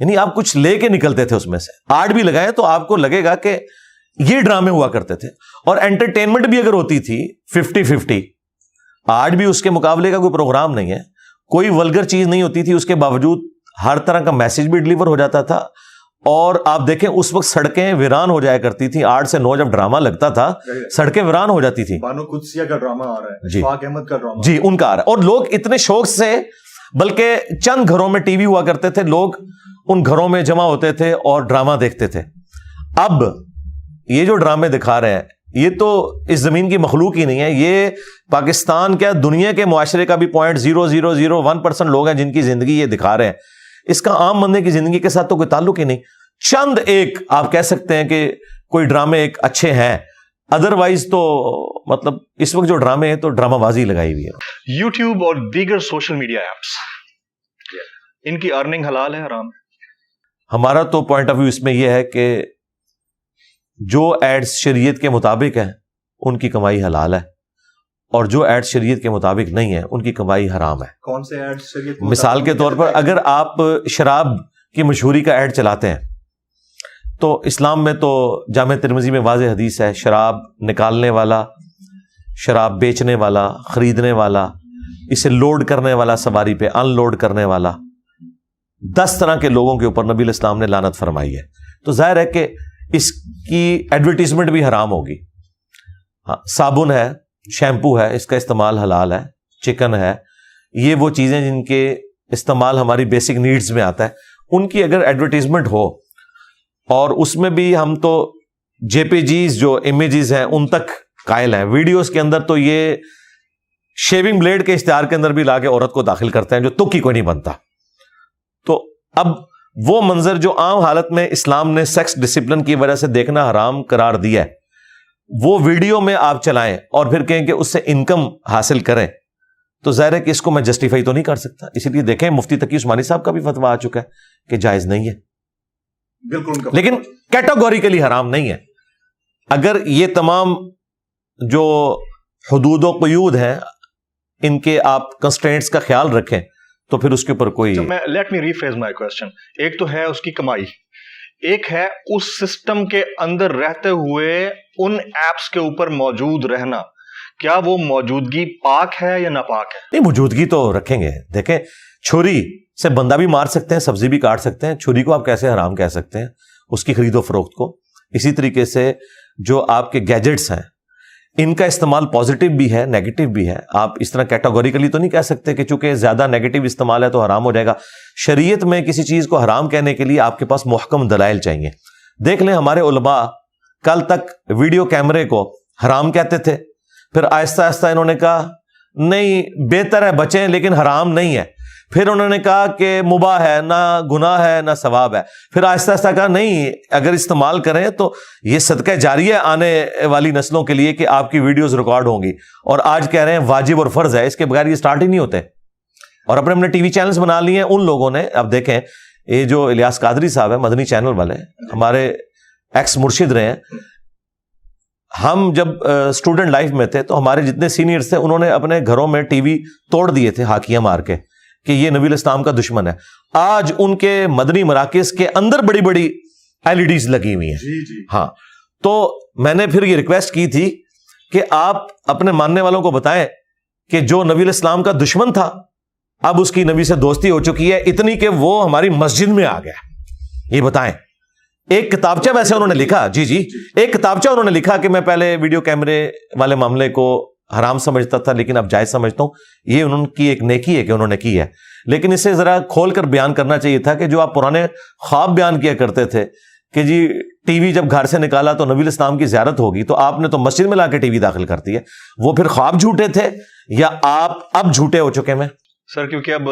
یعنی آپ کچھ لے کے نکلتے تھے اس میں سے. آرٹ بھی لگائے تو آپ کو لگے گا کہ یہ ڈرامے ہوا کرتے تھے. اور انٹرٹینمنٹ بھی اگر ہوتی تھی 50-50, آرٹ بھی اس کے مقابلے کا کوئی پروگرام نہیں ہے. کوئی ولگر چیز نہیں ہوتی تھی, اس کے باوجود ہر طرح کا میسج بھی ڈلیور ہو جاتا تھا. اور آپ دیکھیں اس وقت سڑکیں ویران ہو جایا کرتی تھی. 8 سے 9 جب ڈرامہ لگتا تھا سڑکیں ویران ہو جاتی تھی. بانو قدسیہ کا ڈرامہ آ رہا ہے, جی اشفاق احمد کا ڈرامہ, جی ان کا آ رہا ہے. اور لوگ اتنے شوق سے, بلکہ چند گھروں میں ٹی وی ہوا کرتے تھے, لوگ ان گھروں میں جمع ہوتے تھے اور ڈرامہ دیکھتے تھے. اب یہ جو ڈرامے دکھا رہے ہیں یہ تو اس زمین کی مخلوق ہی نہیں ہے. یہ پاکستان کیا دنیا کے معاشرے کا بھی 0.0001% لوگ ہیں جن کی زندگی یہ دکھا رہے ہیں. اس کا عام بندے کی زندگی کے ساتھ تو کوئی تعلق ہی نہیں. چند ایک آپ کہہ سکتے ہیں کہ کوئی ڈرامے ایک اچھے ہیں, ادروائز تو مطلب اس وقت جو ڈرامے ہیں تو ڈرامہ بازی لگائی ہوئی ہے. یوٹیوب اور دیگر سوشل میڈیا ایپس, ان کی ارننگ حلال ہے حرام؟ ہمارا تو پوائنٹ آف ویو اس میں یہ ہے کہ جو ایڈز شریعت کے مطابق ہیں ان کی کمائی حلال ہے, اور جو ایڈز شریعت کے مطابق نہیں ہیں ان کی کمائی حرام ہے. کون سے ایڈ شریعت؟ مثال کے طور پر اگر آپ شراب کی مشہوری کا ایڈ چلاتے ہیں تو اسلام میں تو جامع ترمذی میں واضح حدیث ہے, شراب نکالنے والا, شراب بیچنے والا, خریدنے والا, اسے لوڈ کرنے والا سواری پہ, ان لوڈ کرنے والا, 10 طرح کے لوگوں کے اوپر نبی الاسلام نے لعنت فرمائی ہے. تو ظاہر ہے کہ اس کی ایڈورٹیزمنٹ بھی حرام ہوگی. ہاں, صابن ہے, شیمپو ہے, اس کا استعمال حلال ہے. چکن ہے, یہ وہ چیزیں جن کے استعمال ہماری بیسک نیڈز میں آتا ہے, ان کی اگر ایڈورٹیزمنٹ ہو, اور اس میں بھی ہم تو جے پی جیز جو امیجز ہیں ان تک قائل ہیں. ویڈیوز کے اندر تو یہ شیونگ بلیڈ کے اشتہار کے اندر بھی لا کے عورت کو داخل کرتے ہیں جو تک ہی کوئی نہیں بنتا. تو اب وہ منظر جو عام حالت میں اسلام نے سیکس ڈسپلن کی وجہ سے دیکھنا حرام قرار دیا ہے, وہ ویڈیو میں آپ چلائیں اور پھر کہیں کہ اس سے انکم حاصل کریں, تو ظاہر ہے کہ اس کو میں جسٹیفائی تو نہیں کر سکتا. اسی لیے دیکھیں مفتی تقی عثمانی صاحب کا بھی فتویٰ آ چکا ہے کہ جائز نہیں ہے, بالکل, لیکن کیٹاگوریکلی حرام نہیں ہے. اگر یہ تمام جو حدود و قیود ہیں ان کے آپ کنسٹرینٹس کا خیال رکھیں تو پھر اس کے اوپر کوئی. لیٹ می ریفریز مائی کوسچن. ایک تو ہے اس کی کمائی, ایک ہے اس سسٹم کے اندر رہتے ہوئے ان ایپس کے اوپر موجود رہنا. کیا وہ موجودگی پاک ہے یا ناپاک ہے؟ نہیں, موجودگی تو رکھیں گے. دیکھیں چھری سے بندہ بھی مار سکتے ہیں, سبزی بھی کاٹ سکتے ہیں, چھری کو آپ کیسے حرام کہہ سکتے ہیں, اس کی خرید و فروخت کو. اسی طریقے سے جو آپ کے گیجٹس ہیں ان کا استعمال پازیٹیو بھی ہے, نیگیٹو بھی ہے. آپ اس طرح کیٹاگوریکلی تو نہیں کہہ سکتے کہ چونکہ زیادہ نیگیٹو استعمال ہے تو حرام ہو جائے گا. شریعت میں کسی چیز کو حرام کہنے کے لیے آپ کے پاس محکم دلائل چاہیے. دیکھ لیں ہمارے علماء کل تک ویڈیو کیمرے کو حرام کہتے تھے, پھر آہستہ آہستہ انہوں نے کہا نہیں بہتر ہے بچیں لیکن حرام نہیں ہے. پھر انہوں نے کہا کہ مباح ہے, نہ گناہ ہے نہ ثواب ہے. پھر آہستہ آہستہ کہا نہیں اگر استعمال کریں تو یہ صدقہ جاریہ آنے والی نسلوں کے لیے کہ آپ کی ویڈیوز ریکارڈ ہوں گی. اور آج کہہ رہے ہیں واجب اور فرض ہے, اس کے بغیر یہ سٹارٹ ہی نہیں ہوتے. اور اپنے ٹی وی چینلز بنا لیے ہیں ان لوگوں نے. اب دیکھیں یہ جو الیاس قادری صاحب ہیں مدنی چینل والے, ہمارے ایکس مرشد رہے ہیں. ہم جب اسٹوڈنٹ لائف میں تھے تو ہمارے جتنے سینئرز تھے انہوں نے اپنے گھروں میں ٹی وی توڑ دیے تھے ہاکیاں مار کے کہ یہ نبی الاسلام کا دشمن ہے. آج ان کے مدنی مراکز کے اندر بڑی بڑی LEDs لگی ہوئی ہیں. جی ہاں, تو میں نے پھر یہ ریکویسٹ کی تھی کہ آپ اپنے ماننے والوں کو بتائیں کہ جو نبی الاسلام کا دشمن تھا اب اس کی نبی سے دوستی ہو چکی ہے اتنی کہ وہ ہماری مسجد میں آ گیا. یہ بتائیں. ایک کتابچہ ویسے انہوں نے لکھا, جی ایک کتابچہ انہوں نے لکھا کہ میں پہلے ویڈیو کیمرے والے معاملے کو حرام سمجھتا تھا لیکن اب جائز سمجھتا ہوں. یہ انہوں کی ایک نیکی ہے کہ انہوں نے کی ہے, لیکن اسے ذرا کھول کر بیان کرنا چاہیے تھا کہ جو آپ پرانے خواب بیان کیا کرتے تھے کہ جی ٹی وی جب گھر سے نکالا تو نبی الاسلام کی زیارت ہوگی, تو آپ نے تو مسجد میں لا کے ٹی وی داخل کر دی ہے. وہ پھر خواب جھوٹے تھے یا آپ اب جھوٹے ہو چکے ہیں؟ سر کیونکہ اب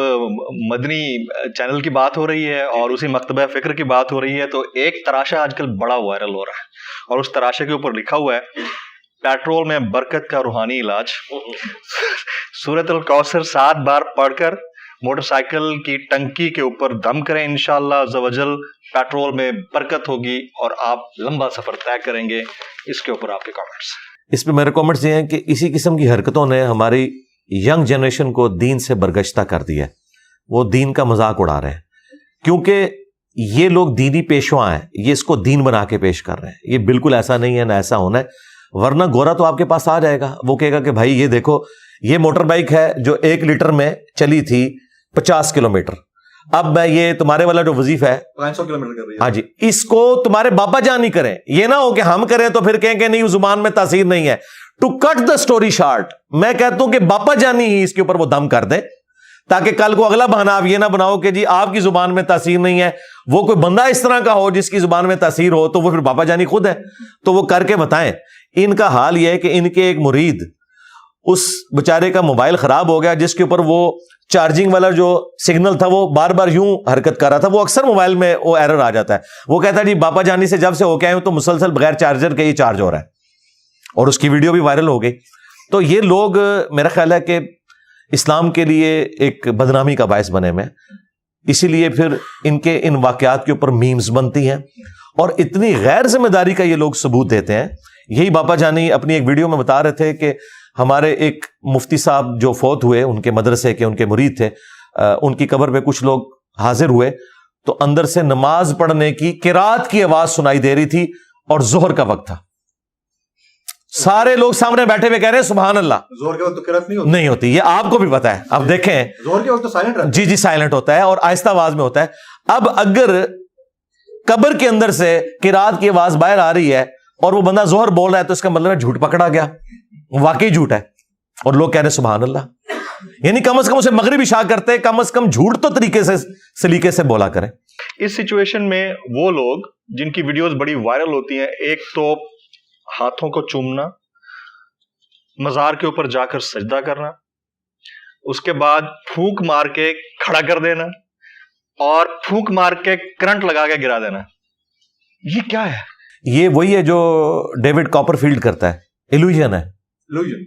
مدنی چینل کی بات ہو رہی ہے اور اسی مکتبہ فکر کی بات ہو رہی ہے تو ایک تراشہ آج کل بڑا وائرل ہو رہا ہے اور اس تراشے کے اوپر لکھا ہوا ہے پیٹرول میں برکت کا روحانی علاج. سورۃ الکوثر 7 بار پڑھ کر موٹر سائیکل کی ٹنکی کے اوپر دم کریں, انشاءاللہ عز و جل پیٹرول میں برکت ہوگی اور آپ لمبا سفر طے کریں گے. اس کے اوپر آپ کے کامنٹس؟ اس پہ میرے کامنٹس یہ ہیں کہ اسی قسم کی حرکتوں نے ہماری ینگ جنریشن کو دین سے برگشتہ کر دیا ہے. وہ دین کا مذاق اڑا رہے ہیں کیونکہ یہ لوگ دینی پیشوا ہیں, یہ اس کو دین بنا کے پیش کر رہے ہیں. یہ بالکل ایسا نہیں ہے, نہ ایسا ہونا ہے, ورنہ گورا تو آپ کے پاس آ جائے گا, وہ کہے گا کہ بھائی یہ دیکھو یہ موٹر بائک ہے جو 1 لیٹر میں چلی تھی 50 کلومیٹر, اب میں یہ تمہارے والا جو وظیفہ ہے 500 کلومیٹر کر رہی ہے, ہاں جی, اس کو تمہارے بابا جان نہیں کریں. یہ نہ ہو کہ ہم کریں تو پھر کہیں کہ نہیں زبان میں تاثیر نہیں ہے. To cut the story short, میں کہتا ہوں کہ باپا جانی ہی اس کے اوپر وہ دم کر دیں, تاکہ کل کو اگلا بہانہ آپ یہ نہ بناؤ کہ جی آپ کی زبان میں تاثیر نہیں ہے, وہ کوئی بندہ اس طرح کا ہو جس کی زبان میں تاثیر ہو تو وہ پھر باپا جانی خود ہے, تو وہ کر کے بتائیں. ان کا حال یہ ہے کہ ان کے ایک مرید, اس بیچارے کا موبائل خراب ہو گیا جس کے اوپر وہ چارجنگ والا جو سگنل تھا وہ بار بار یوں حرکت کر رہا تھا, وہ اکثر موبائل میں وہ ایرر آ جاتا ہے. وہ کہتا ہے جی باپا جانی سے جب سے ہو کے آئے تو مسلسل بغیر چارجر کے ہی چارج ہو رہا ہے, اور اس کی ویڈیو بھی وائرل ہو گئی. تو یہ لوگ میرا خیال ہے کہ اسلام کے لیے ایک بدنامی کا باعث بنے میں, اسی لیے پھر ان واقعات کے اوپر میمز بنتی ہیں, اور اتنی غیر ذمہ داری کا یہ لوگ ثبوت دیتے ہیں. یہی باپا جانی اپنی ایک ویڈیو میں بتا رہے تھے کہ ہمارے ایک مفتی صاحب جو فوت ہوئے, ان کے مدرسے کے ان کے مرید تھے, ان کی قبر پہ کچھ لوگ حاضر ہوئے تو اندر سے نماز پڑھنے کی قرات کی آواز سنائی دے رہی تھی, اور ظہر کا وقت تھا. سارے لوگ سامنے بیٹھے ہوئے کہہ رہے ہیں سبحان اللہ. زور کے وقت تو قرات نہیں ہوتی, یہ آپ کو بھی پتا ہے, اب دیکھیں زور کے وقت تو سائلنٹ رہتا ہے. جی سائلنٹ ہوتا ہے اور آہستہ آواز میں ہوتا ہے. اب اگر قبر کے اندر سے قرات کی آواز باہر آ رہی ہے اور وہ بندہ ظہر بول رہا ہے تو اس کا مطلب ہے جھوٹ پکڑا گیا, واقعی جھوٹ ہے, اور لوگ کہہ رہے ہیں سبحان اللہ. یعنی کم از کم اسے مغرب عشاء کرتے, کم از کم جھوٹ تو طریقے سے سلیقے سے بولا کریں. اس سچویشن میں وہ لوگ جن کی ویڈیوز بڑی وائرل ہوتی ہیں, ایک تو ہاتھوں کو چومنا, مزار کے اوپر جا کر سجدہ کرنا, اس کے بعد پھونک مار کے کھڑا کر دینا, اور پھونک مار کے کرنٹ لگا کے گرا دینا. یہ کیا ہے؟ یہ وہی ہے جو ڈیوڈ کاپر فیلڈ کرتا ہے, ایلوژن ہے.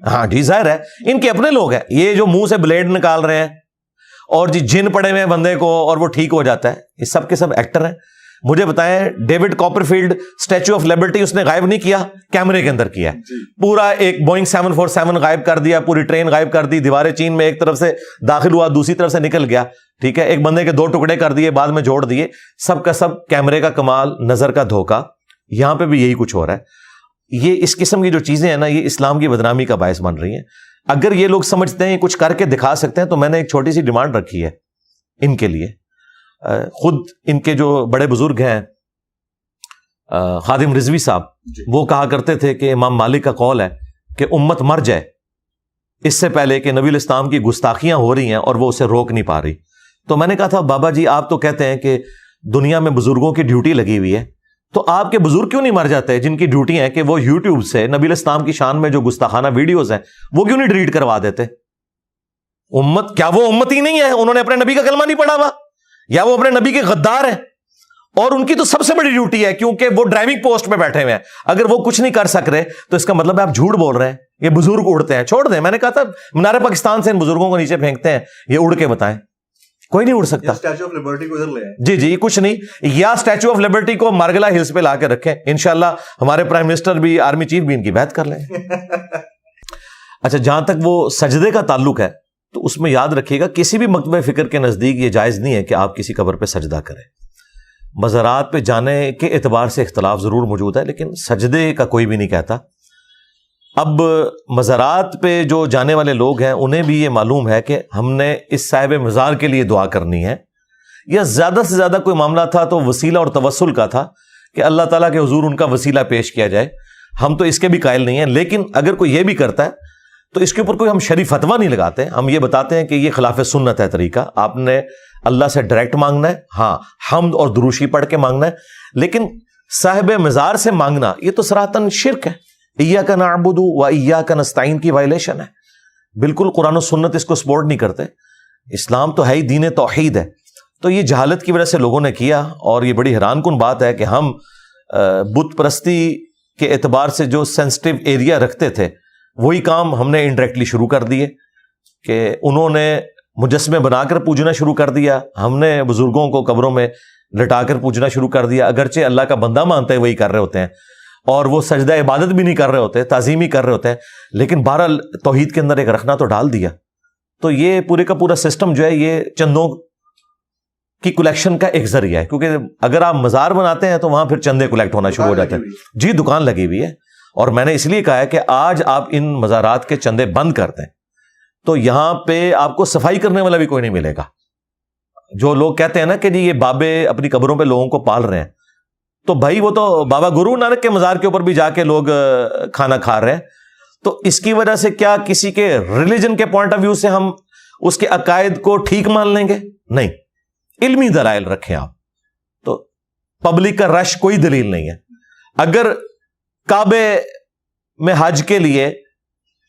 ہاں جی ظاہر ہے ان کے اپنے لوگ ہیں, یہ جو منہ سے بلیڈ نکال رہے ہیں اور جی جن پڑے ہوئے بندے کو اور وہ ٹھیک ہو جاتا ہے, یہ سب کے سب ایکٹر ہیں. مجھے بتائیں David Copperfield statue of liberty اس نے غائب نہیں کیا, کیمرے کے اندر کیا, پورا ایک بوئنگ 747 غائب کر دیا, پوری ٹرین غائب کر دی, دیواریں چین میں ایک طرف سے داخل ہوا دوسری طرف سے نکل گیا, ٹھیک ہے, ایک بندے کے 2 ٹکڑے کر دیے بعد میں جوڑ دیے. سب کا سب کیمرے کا کمال, نظر کا دھوکہ. یہاں پہ بھی یہی کچھ ہو رہا ہے. یہ اس قسم کی جو چیزیں ہیں نا, یہ اسلام کی بدنامی کا باعث بن رہی ہیں. اگر یہ لوگ سمجھتے ہیں کچھ کر کے دکھا سکتے ہیں تو میں نے ایک چھوٹی سی ڈیمانڈ رکھی ہے ان کے لیے. خود ان کے جو بڑے بزرگ ہیں خادم رضوی صاحب, وہ کہا کرتے تھے کہ امام مالک کا قول ہے کہ امت مر جائے اس سے پہلے کہ نبی الاسلام کی گستاخیاں ہو رہی ہیں اور وہ اسے روک نہیں پا رہی. تو میں نے کہا تھا بابا جی آپ تو کہتے ہیں کہ دنیا میں بزرگوں کی ڈیوٹی لگی ہوئی ہے, تو آپ کے بزرگ کیوں نہیں مر جاتے جن کی ڈیوٹی ہے کہ وہ یوٹیوب سے نبی الاسلام کی شان میں جو گستاخانہ ویڈیوز ہیں وہ کیوں نہیں ڈیلیٹ کروا دیتے؟ امت کیا وہ امت ہی نہیں ہے؟ انہوں نے اپنے نبی کا کلمہ نہیں پڑھا ہوا, یا وہ اپنے نبی کے غدار ہیں؟ اور ان کی تو سب سے بڑی ڈیوٹی ہے کیونکہ وہ ڈرائیونگ پوسٹ میں بیٹھے ہوئے ہیں. اگر وہ کچھ نہیں کر سک رہے تو اس کا مطلب ہے آپ جھوٹ بول رہے ہیں. یہ بزرگ اڑتے ہیں, چھوڑ دیں. میں نے کہا تھا مینار پاکستان سے ان بزرگوں کو نیچے پھینکتے ہیں, یہ اڑ کے بتائیں, کوئی نہیں اڑ سکتا. اسٹیچو آف لبرٹی کو ادھر لے آئیں. جی یہ کچھ نہیں, یا اسٹیچو آف لبرٹی کو مارگلا ہلز پہ لا کے رکھیں, انشاءاللہ ہمارے پرائم منسٹر بھی, آرمی چیف بھی ان کی بیعت کر لیں. اچھا جہاں تک وہ سجدے کا تعلق ہے تو اس میں یاد رکھیے گا کسی بھی مکتبہ فکر کے نزدیک یہ جائز نہیں ہے کہ آپ کسی قبر پہ سجدہ کریں. مزارات پہ جانے کے اعتبار سے اختلاف ضرور موجود ہے, لیکن سجدے کا کوئی بھی نہیں کہتا. اب مزارات پہ جو جانے والے لوگ ہیں انہیں بھی یہ معلوم ہے کہ ہم نے اس صاحب مزار کے لیے دعا کرنی ہے, یا زیادہ سے زیادہ کوئی معاملہ تھا تو وسیلہ اور توسل کا تھا کہ اللہ تعالیٰ کے حضور ان کا وسیلہ پیش کیا جائے. ہم تو اس کے بھی قائل نہیں ہیں, لیکن اگر کوئی یہ بھی کرتا ہے تو اس کے اوپر کوئی ہم شرعی فتویٰ نہیں لگاتے. ہم یہ بتاتے ہیں کہ یہ خلاف سنت ہے طریقہ. آپ نے اللہ سے ڈائریکٹ مانگنا ہے, ہاں حمد اور دروشی پڑھ کے مانگنا ہے, لیکن صاحب مزار سے مانگنا یہ تو صراحتاً شرک ہے. ایاک نعبد و ایاک نستعین کی وائلیشن ہے. بالکل قرآن و سنت اس کو سپورٹ نہیں کرتے. اسلام تو ہے ہی دین توحید ہے. تو یہ جہالت کی وجہ سے لوگوں نے کیا, اور یہ بڑی حیران کن بات ہے کہ ہم بت پرستی کے اعتبار سے جو سینسٹیو ایریا رکھتے تھے وہی کام ہم نے انڈائریکٹلی شروع کر دیے, کہ انہوں نے مجسمے بنا کر پوجنا شروع کر دیا, ہم نے بزرگوں کو قبروں میں لٹا کر پوجنا شروع کر دیا. اگرچہ اللہ کا بندہ مانتے وہی کر رہے ہوتے ہیں, اور وہ سجدہ عبادت بھی نہیں کر رہے ہوتے, تعظیم ہی کر رہے ہوتے ہیں, لیکن بہرحال توحید کے اندر ایک رکھنا تو ڈال دیا. تو یہ پورے کا پورا سسٹم جو ہے یہ چندوں کی کلیکشن کا ایک ذریعہ ہے, کیونکہ اگر آپ مزار بناتے ہیں تو وہاں پھر چندے کلیکٹ ہونا شروع ہو جاتے ہیں. جی دکان لگی ہوئی ہے, اور میں نے اس لیے کہا ہے کہ آج آپ ان مزارات کے چندے بند کر دیں تو یہاں پہ آپ کو صفائی کرنے والا بھی کوئی نہیں ملے گا. جو لوگ کہتے ہیں نا کہ جی یہ بابے اپنی قبروں پہ لوگوں کو پال رہے ہیں, تو بھائی وہ تو بابا گرو نانک کے مزار کے اوپر بھی جا کے لوگ کھانا کھا رہے ہیں. تو اس کی وجہ سے کیا کسی کے ریلیجن کے پوائنٹ آف ویو سے ہم اس کے عقائد کو ٹھیک مان لیں گے؟ نہیں, علمی دلائل رکھیں آپ. تو پبلک کا رش کوئی دلیل نہیں ہے. اگر کعبے میں حج کے لیے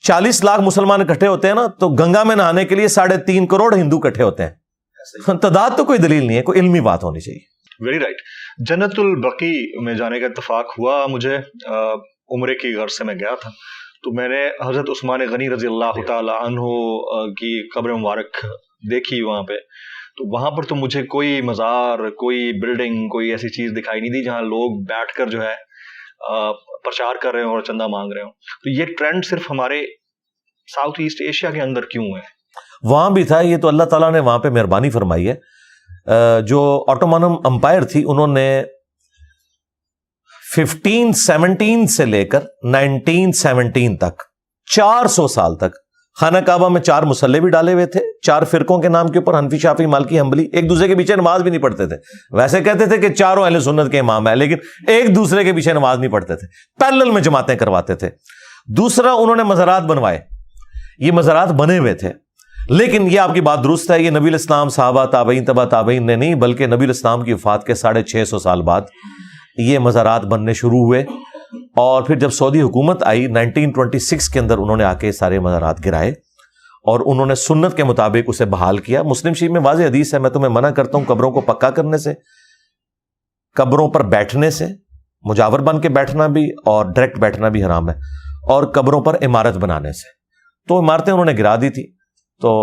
40 لاکھ مسلمان اکٹھے ہوتے ہیں نا, تو گنگا میں نہانے کے لیے 3.5 کروڑ ہندو اکٹھے ہوتے ہیں. تعداد تو کوئی دلیل نہیں ہے, کوئی علمی بات ہونی چاہیے. Very right. جنت البقیع میں جانے کا اتفاق ہوا مجھے, عمرے کی غرض سے میں گیا تھا, تو میں نے حضرت عثمان غنی رضی اللہ تعالی عنہ کی قبر مبارک دیکھی وہاں پہ. تو وہاں پر تو مجھے کوئی مزار, کوئی بلڈنگ, کوئی ایسی چیز دکھائی نہیں دی جہاں لوگ بیٹھ کر جو ہے پرچار کر رہے ہوں اور چندہ مانگ رہے ہوں. تو یہ ٹرینڈ صرف ہمارے ساؤتھ ایسٹ ایشیا کے اندر کیوں ہے؟ وہاں بھی تھا, یہ تو اللہ تعالیٰ نے وہاں پہ مہربانی فرمائی ہے. جو آٹومانم امپائر تھی انہوں نے 1517 سے لے کر 1917 تک 400 سال تک خانہ کعبہ میں 4 مصلے بھی ڈالے ہوئے تھے, 4 فرقوں کے نام کے اوپر, حنفی, شافعی, مالکی, حنبلی. ایک دوسرے کے پیچھے نماز بھی نہیں پڑھتے تھے. ویسے کہتے تھے کہ چاروں اہل سنت کے امام ہیں, لیکن ایک دوسرے کے پیچھے نماز نہیں پڑھتے تھے, پیرلل میں جماعتیں کرواتے تھے. دوسرا انہوں نے مزارات بنوائے. یہ مزارات بنے ہوئے تھے, لیکن یہ آپ کی بات درست ہے, یہ نبی الاسلام, صحابہ, تابعین, تبع تابعین نے نہیں, بلکہ نبی الاسلام کی وفات کے 650 سال بعد یہ مزارات بننے شروع ہوئے. اور پھر جب سعودی حکومت آئی 1926 کے اندر, انہوں نے آ کے سارے مزارات گرائے اور انہوں نے سنت کے مطابق اسے بحال کیا. مسلم شریف میں واضح حدیث ہے, میں تمہیں منع کرتا ہوں قبروں کو پکا کرنے سے, قبروں پر بیٹھنے سے, مجاور بن کے بیٹھنا بھی اور ڈائریکٹ بیٹھنا بھی حرام ہے, اور قبروں پر عمارت بنانے سے. تو عمارتیں انہوں نے گرا دی تھی. تو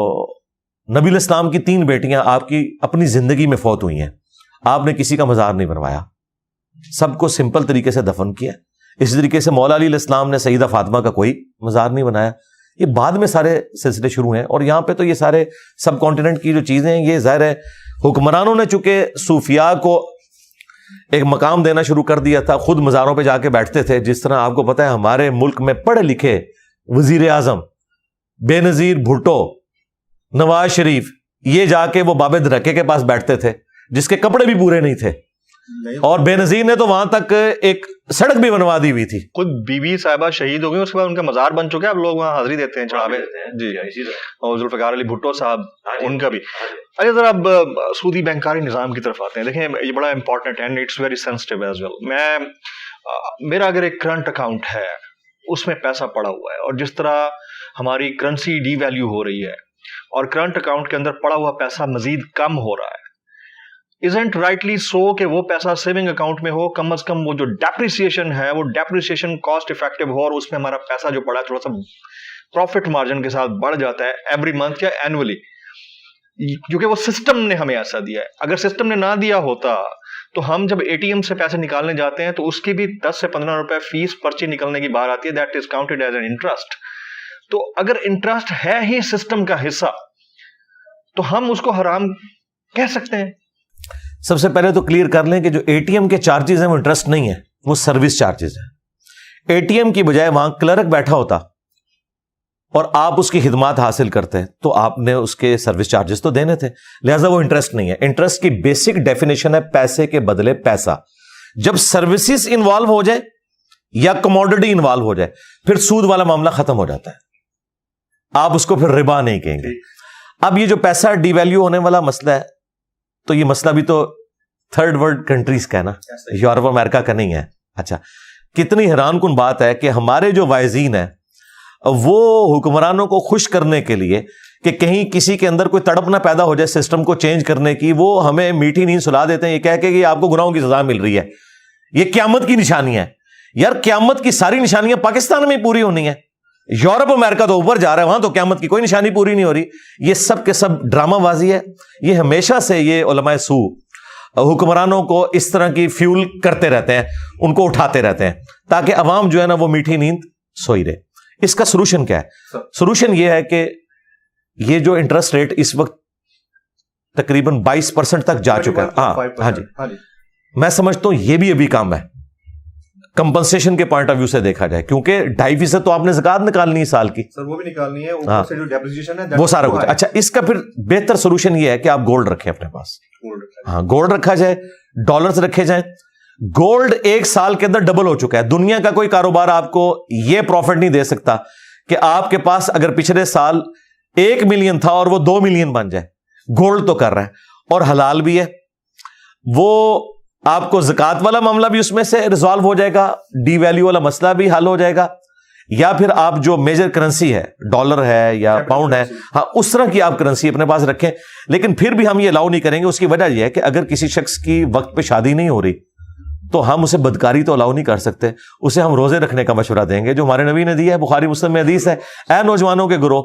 نبی الاسلام کی 3 بیٹیاں آپ کی اپنی زندگی میں فوت ہوئی ہیں, آپ نے کسی کا مزار نہیں بنوایا, سب کو سمپل طریقے سے دفن کیا. اسی طریقے سے مولا علی علیہ السلام نے سیدہ فاطمہ کا کوئی مزار نہیں بنایا. یہ بعد میں سارے سلسلے شروع ہیں, اور یہاں پہ تو یہ سارے سب کانٹیننٹ کی جو چیزیں ہیں, یہ ظاہر ہے حکمرانوں نے چونکہ صوفیاء کو ایک مقام دینا شروع کر دیا تھا, خود مزاروں پہ جا کے بیٹھتے تھے. جس طرح آپ کو پتہ ہے ہمارے ملک میں پڑھے لکھے وزیر اعظم بے نظیر بھٹو, نواز شریف, یہ جا کے وہ بابے درکے کے پاس بیٹھتے تھے جس کے کپڑے بھی پورے نہیں تھے, اور بے نظیر نے تو وہاں تک ایک سڑک بھی بنوا دی ہوئی تھی. خود بی بی صاحبہ شہید ہو گئی, اس کے بعد ان کا مزار بن چکا ہے, اب لوگ وہاں حاضری دیتے ہیں چڑھاوے. جی, اور ذوالفقار علی بھٹو صاحب, ان کا بھی. اچھا ذرا اب سودی بینکاری نظام کی طرف آتے ہیں. دیکھیں یہ بڑا امپورٹنٹ ہے, and it's very sensitive as well. میرا اگر ایک کرنٹ اکاؤنٹ ہے, اس میں پیسہ پڑا ہوا ہے, اور جس طرح ہماری کرنسی ڈی ویلیو ہو رہی ہے اور کرنٹ اکاؤنٹ کے اندر پڑا ہوا پیسہ مزید کم ہو رہا ہے, isn't rightly so کہ وہ پیسہ سیونگ اکاؤنٹ میں ہو, کم از کم وہ جو ڈیپریسیشن ہے وہ ڈیپریسیشن کاسٹ افیکٹو ہو, اور اس میں ہمارا پیسہ جو پڑا ہے تھوڑا سا پروفٹ مارجن کے ساتھ بڑھ جاتا ہے ایوری منتھ یا اینولی, کیونکہ وہ سسٹم نے ہمیں ایسا دیا ہے. اگر سسٹم نے نہ دیا ہوتا تو ہم جب اے ٹی ایم سے پیسے نکالنے جاتے ہیں تو اس کی بھی 10 سے 15 روپے فیس پرچی نکلنے کی بار آتی ہے, that is counted as an interest. تو اگر انٹرسٹ ہے ہی سسٹم کا حصہ تو ہم اس کو حرام کہہ سکتے ہیں؟ سب سے پہلے تو کلیئر کر لیں کہ جو اے ٹی ایم کے چارجز ہیں وہ انٹرسٹ نہیں ہے, وہ سروس چارجز ہیں. اے ٹی ایم کی بجائے وہاں کلرک بیٹھا ہوتا اور آپ اس کی خدمات حاصل کرتے تو آپ نے اس کے سروس چارجز تو دینے تھے, لہٰذا وہ انٹرسٹ نہیں ہے. انٹرسٹ کی بیسک ڈیفینیشن ہے پیسے کے بدلے پیسہ. جب سروسز انوالو ہو جائے یا کموڈٹی انوالو ہو جائے پھر سود والا معاملہ ختم ہو جاتا ہے, آپ اس کو پھر ربا نہیں کہیں گے. اب یہ جو پیسہ ڈی ویلیو ہونے والا مسئلہ ہے, تو یہ مسئلہ بھی تو تھرڈ ورلڈ کنٹریز کا ہے نا, یورپ امریکہ کا نہیں ہے. اچھا, کتنی حیران کن بات ہے کہ ہمارے جو وائزین ہیں وہ حکمرانوں کو خوش کرنے کے لیے کہ کہیں کسی کے اندر کوئی تڑپ نہ پیدا ہو جائے سسٹم کو چینج کرنے کی, وہ ہمیں میٹھی نیند سلا دیتے ہیں یہ کہہ کے کہ آپ کو گناہوں کی سزا مل رہی ہے. یہ قیامت کی نشانی ہے. یار قیامت کی ساری نشانیاں پاکستان میں پوری ہونی ہے, یورپ امریکہ تو اوپر جا رہا ہے, وہاں تو قیامت کی کوئی نشانی پوری نہیں ہو رہی. یہ سب کے سب ڈرامہ بازی ہے. یہ ہمیشہ سے یہ علماء سو حکمرانوں کو اس طرح کی فیول کرتے رہتے ہیں, ان کو اٹھاتے رہتے ہیں تاکہ عوام جو ہے نا وہ میٹھی نیند سوئی رہے. اس کا سولوشن کیا ہے؟ سولوشن یہ ہے کہ یہ جو انٹرسٹ ریٹ اس وقت تقریباً 20% تک جا چکا ہے. ہاں جی, میں سمجھتا ہوں یہ بھی ابھی کام ہے کمپنسیشن کے پوائنٹ آف ویو سے دیکھا جائے, کیونکہ 2.5% تو آپ نے زکات نکالنی ہے سال کی, سر وہ بھی نکالنی ہے, اوپر سے جو ڈیپریسیشن ہے وہ سارا کچھ. اچھا, اس کا پھر بہتر سولوشن یہ ہے کہ آپ گولڈ رکھیں اپنے پاس. ہاں, گولڈ رکھا جائے, ڈالرز رکھے جائیں. گولڈ 1 سال کے اندر ڈبل ہو چکا ہے. دنیا کا کوئی کاروبار آپ کو یہ پروفٹ نہیں دے سکتا کہ آپ کے پاس اگر پچھلے سال 1 ملین تھا اور وہ 2 ملین بن جائے. گولڈ تو کر رہا ہے اور حلال بھی ہے. وہ آپ کو زکات والا معاملہ بھی اس میں سے ریزالو ہو جائے گا, ڈی ویلیو والا مسئلہ بھی حل ہو جائے گا, یا پھر آپ جو میجر کرنسی ہے, ڈالر ہے یا پاؤنڈ ہے, ہاں اس طرح کی آپ کرنسی اپنے پاس رکھیں. لیکن پھر بھی ہم یہ الاؤ نہیں کریں گے. اس کی وجہ یہ ہے کہ اگر کسی شخص کی وقت پہ شادی نہیں ہو رہی تو ہم اسے بدکاری تو الاؤ نہیں کر سکتے, اسے ہم روزے رکھنے کا مشورہ دیں گے جو ہمارے نبی نے دیا ہے. بخاری مسلم میں حدیث ہے, اے نوجوانوں کے گروہ,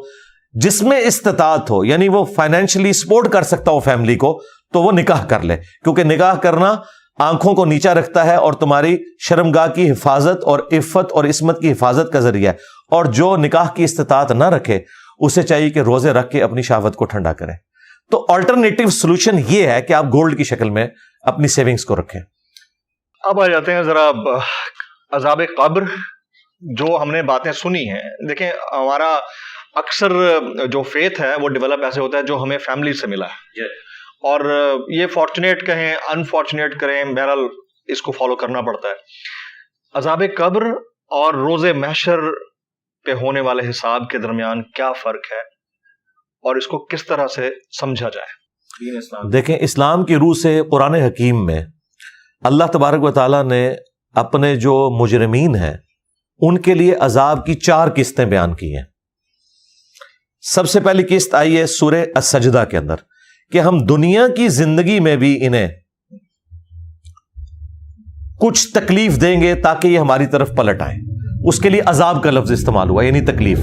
جس میں استطاعت ہو, یعنی وہ فائنینشلی سپورٹ کر سکتا ہو فیملی کو, تو وہ نکاح کر لے, کیونکہ نکاح کرنا آنکھوں کو نیچا رکھتا ہے اور تمہاری شرمگاہ کی حفاظت اور عفت اور عصمت کی حفاظت کا ذریعہ ہے. اور جو نکاح کی استطاعت نہ رکھے اسے چاہیے کہ روزے رکھ کے اپنی شہوت کو ٹھنڈا کرے. تو آلٹرنیٹو سولوشن یہ ہے کہ آپ گولڈ کی شکل میں اپنی سیونگز کو رکھیں. اب آ جاتے ہیں ذرا عذاب قبر. جو ہم نے باتیں سنی ہیں, دیکھیں ہمارا اکثر جو فیتھ ہے وہ ڈیولپ ایسے ہوتا ہے جو ہمیں فیملی سے ملا ہے, اور یہ فارچونیٹ کہیں انفارچونیٹ کریں, بہرحال اس کو فالو کرنا پڑتا ہے. عذاب قبر اور روز محشر پہ ہونے والے حساب کے درمیان کیا فرق ہے اور اس کو کس طرح سے سمجھا جائے؟ دیکھیں, اسلام کی روح سے قرآن حکیم میں اللہ تبارک و تعالیٰ نے اپنے جو مجرمین ہیں ان کے لیے عذاب کی 4 قسطیں بیان کی ہیں. سب سے پہلی قسط آئی ہے سورہ السجدہ کے اندر کہ ہم دنیا کی زندگی میں بھی انہیں کچھ تکلیف دیں گے تاکہ یہ ہماری طرف پلٹ آئیں. اس کے لیے عذاب کا لفظ استعمال ہوا, یعنی تکلیف.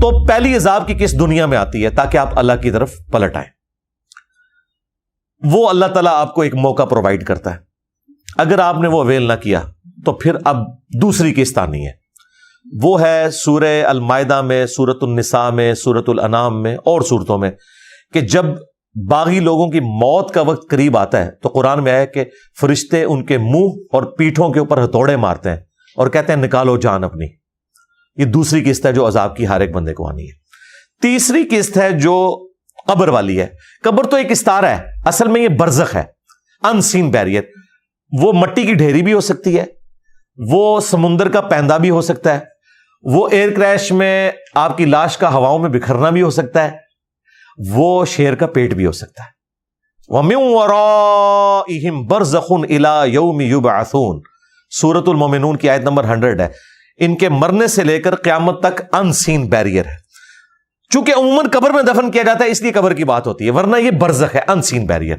تو پہلی عذاب کی قسط دنیا میں آتی ہے تاکہ آپ اللہ کی طرف پلٹ آئیں. وہ اللہ تعالیٰ آپ کو ایک موقع پرووائڈ کرتا ہے. اگر آپ نے وہ اویل نہ کیا تو پھر اب دوسری قسط آنی ہے. وہ ہے سورہ المائدہ میں, سورۃ النساء میں, سورۃ الانعام میں اور سورتوں میں, کہ جب باغی لوگوں کی موت کا وقت قریب آتا ہے تو قرآن میں آیا کہ فرشتے ان کے منہ اور پیٹھوں کے اوپر ہتھوڑے مارتے ہیں اور کہتے ہیں نکالو جان اپنی. یہ دوسری قسط ہے جو عذاب کی ہر ایک بندے کو آنی ہے. تیسری قسط ہے جو قبر والی ہے. قبر تو ایک استارہ ہے, اصل میں یہ برزخ ہے, ان سین بیریئر. وہ مٹی کی ڈھیری بھی ہو سکتی ہے, وہ سمندر کا پیندہ بھی ہو سکتا ہے, وہ ایئر کریش میں آپ کی لاش کا ہواؤں میں بکھرنا بھی ہو سکتا ہے, وہ شیر کا پیٹ بھی ہو سکتا ہے. وَمِن وَرَائِهِمْ بَرْزَخٌ إِلَى يَوْمِ يُبْعَثُونَ, سورۃ المومنون کی آیت نمبر 100 ہے. ان کے مرنے سے لے کر قیامت تک ان سین بیریئر ہے. چونکہ عموماً قبر میں دفن کیا جاتا ہے اس لیے قبر کی بات ہوتی ہے, ورنہ یہ برزخ ہے, ان سین بیریئر.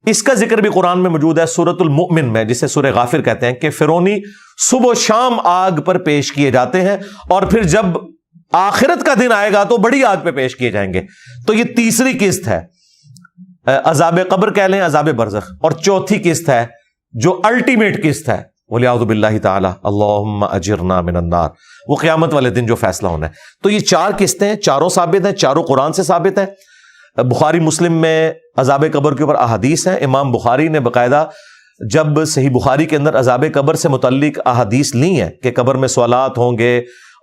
اس کا ذکر بھی قرآن میں موجود ہے سورۃ المؤمن میں, جسے سورہ غافر کہتے ہیں, کہ فرعونی صبح و شام آگ پر پیش کیے جاتے ہیں اور پھر جب آخرت کا دن آئے گا تو بڑی آگ پہ پیش کیے جائیں گے. تو یہ تیسری قسط ہے, عذاب قبر کہہ لیں, عذاب برزخ. اور چوتھی قسط ہے جو الٹیمیٹ قسط ہے, وَلِعَوْذُ بِاللَّهِ تَعَالَى اللَّهُمَّ أَجِرْنَا مِنَ النَّارِ, وہ قیامت والے دن جو فیصلہ ہونا ہے. تو یہ 4 قسطیں, چاروں ثابت ہیں, چاروں قرآن سے ثابت ہیں. بخاری مسلم میں عذاب قبر کے اوپر احادیث ہیں. امام بخاری نے باقاعدہ جب صحیح بخاری کے اندر عذاب قبر سے متعلق احادیث لی ہیں کہ قبر میں سوالات ہوں گے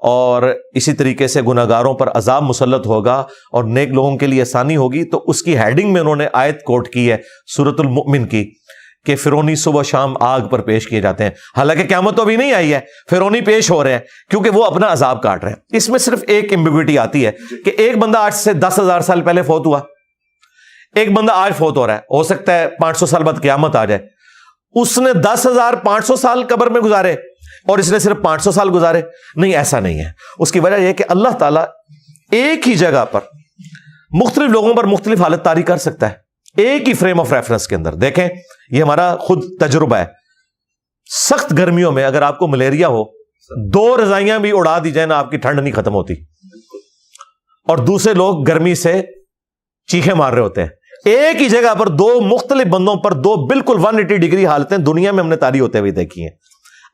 اور اسی طریقے سے گناہگاروں پر عذاب مسلط ہوگا اور نیک لوگوں کے لیے آسانی ہوگی, تو اس کی ہیڈنگ میں انہوں نے آیت کوٹ کی ہے سورۃ المؤمن کی, کہ فرعونی صبح شام آگ پر پیش کیے جاتے ہیں. حالانکہ قیامت تو ابھی نہیں آئی ہے, فرعونی پیش ہو رہے ہیں کیونکہ وہ اپنا عذاب کاٹ رہے ہیں. اس میں صرف ایک ایمبیگوٹی آتی ہے کہ ایک بندہ آج سے 10,000 سال پہلے فوت ہوا, ایک بندہ آج فوت ہو رہا ہے, ہو سکتا ہے 500 سال بعد قیامت آ جائے. اس نے 10,500 سال قبر میں گزارے اور اس نے صرف 500 سال گزارے. نہیں, ایسا نہیں ہے. اس کی وجہ یہ کہ اللہ تعالیٰ ایک ہی جگہ پر مختلف لوگوں پر مختلف حالت طاری کر سکتا ہے, ایک ہی فریم آف ریفرنس کے اندر. دیکھیں, یہ ہمارا خود تجربہ ہے. سخت گرمیوں میں اگر آپ کو ملیریا ہو, 2 رضائیاں بھی اڑا دی جائیں نا, آپ کی ٹھنڈ نہیں ختم ہوتی, اور دوسرے لوگ گرمی سے چیخیں مار رہے ہوتے ہیں. ایک ہی جگہ پر 2 مختلف بندوں پر 2 بالکل 180 ڈگری حالتیں دنیا میں ہم نے طاری ہوتے ہوئے دیکھی ہیں.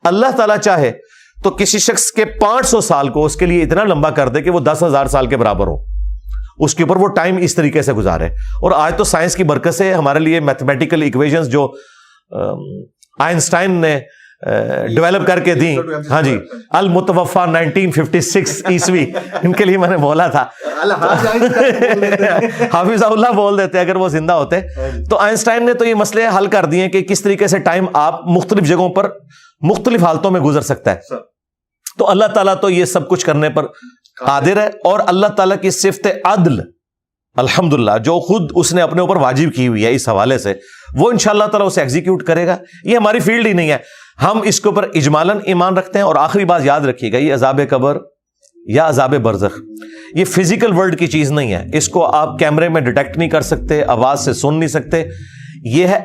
اللہ تعالیٰ چاہے تو کسی شخص کے 500 سال کو اس کے لیے اتنا لمبا کر دے کہ وہ 10,000 سال کے برابر ہو, اس کے اوپر وہ ٹائم اس طریقے سے گزارے. اور آج تو سائنس کی برکت سے ہمارے لیے میتھمیٹیکل ایکویشنز جو آئنسٹائن نے ڈیولپ کر کے دی, ہاں جی, المتوفا 1956 عیسوی, ان کے لیے میں نے بولا تھا حافظ اللہ بول دیتے اگر وہ زندہ ہوتے. تو آئنسٹائن نے تو یہ مسئلے حل کر دیے کہ کس طریقے سے ٹائم آپ مختلف جگہوں پر مختلف حالتوں میں گزر سکتا ہے. تو اللہ تعالیٰ تو یہ سب کچھ کرنے پر قادر ہے, اور اللہ تعالیٰ کی صفت عدل الحمدللہ جو خود اس نے اپنے اوپر واجب کی ہوئی ہے اس حوالے سے, وہ انشاءاللہ تعالیٰ اسے ایگزیکیوٹ کرے گا. یہ ہماری فیلڈ ہی نہیں ہے, ہم اس کے اوپر اجمالاً ایمان رکھتے ہیں. اور آخری بات یاد رکھیے گا, یہ عذاب قبر یا عذاب برزخ یہ فزیکل ورلڈ کی چیز نہیں ہے. اس کو آپ کیمرے میں ڈیٹیکٹ نہیں کر سکتے, آواز سے سن نہیں سکتے. یہ ہے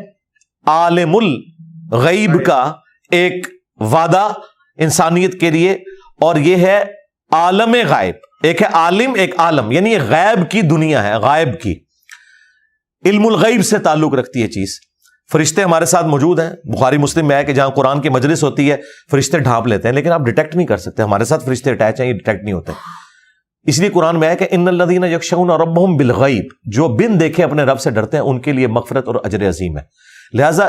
عالم الغیب کا ایک وعدہ انسانیت کے لیے, اور یہ ہے عالم غائب. ایک ہے عالم, ایک عالم, یعنی یہ غیب کی دنیا ہے, غائب کی, علم الغیب سے تعلق رکھتی ہے چیز. فرشتے ہمارے ساتھ موجود ہیں, بخاری مسلم میں ہے کہ جہاں قرآن کی مجلس ہوتی ہے فرشتے ڈھانپ لیتے ہیں, لیکن آپ ڈیٹیکٹ نہیں کر سکتے. ہمارے ساتھ فرشتے اٹیچ ہیں, یہ ڈیٹیکٹ نہیں ہوتے. اس لیے قرآن میں ہے کہ ان الذین یخشون ربہم بالغیب, جو بن دیکھے اپنے رب سے ڈرتے ہیں ان کے لیے مغفرت اور اجر عظیم ہے. لہذا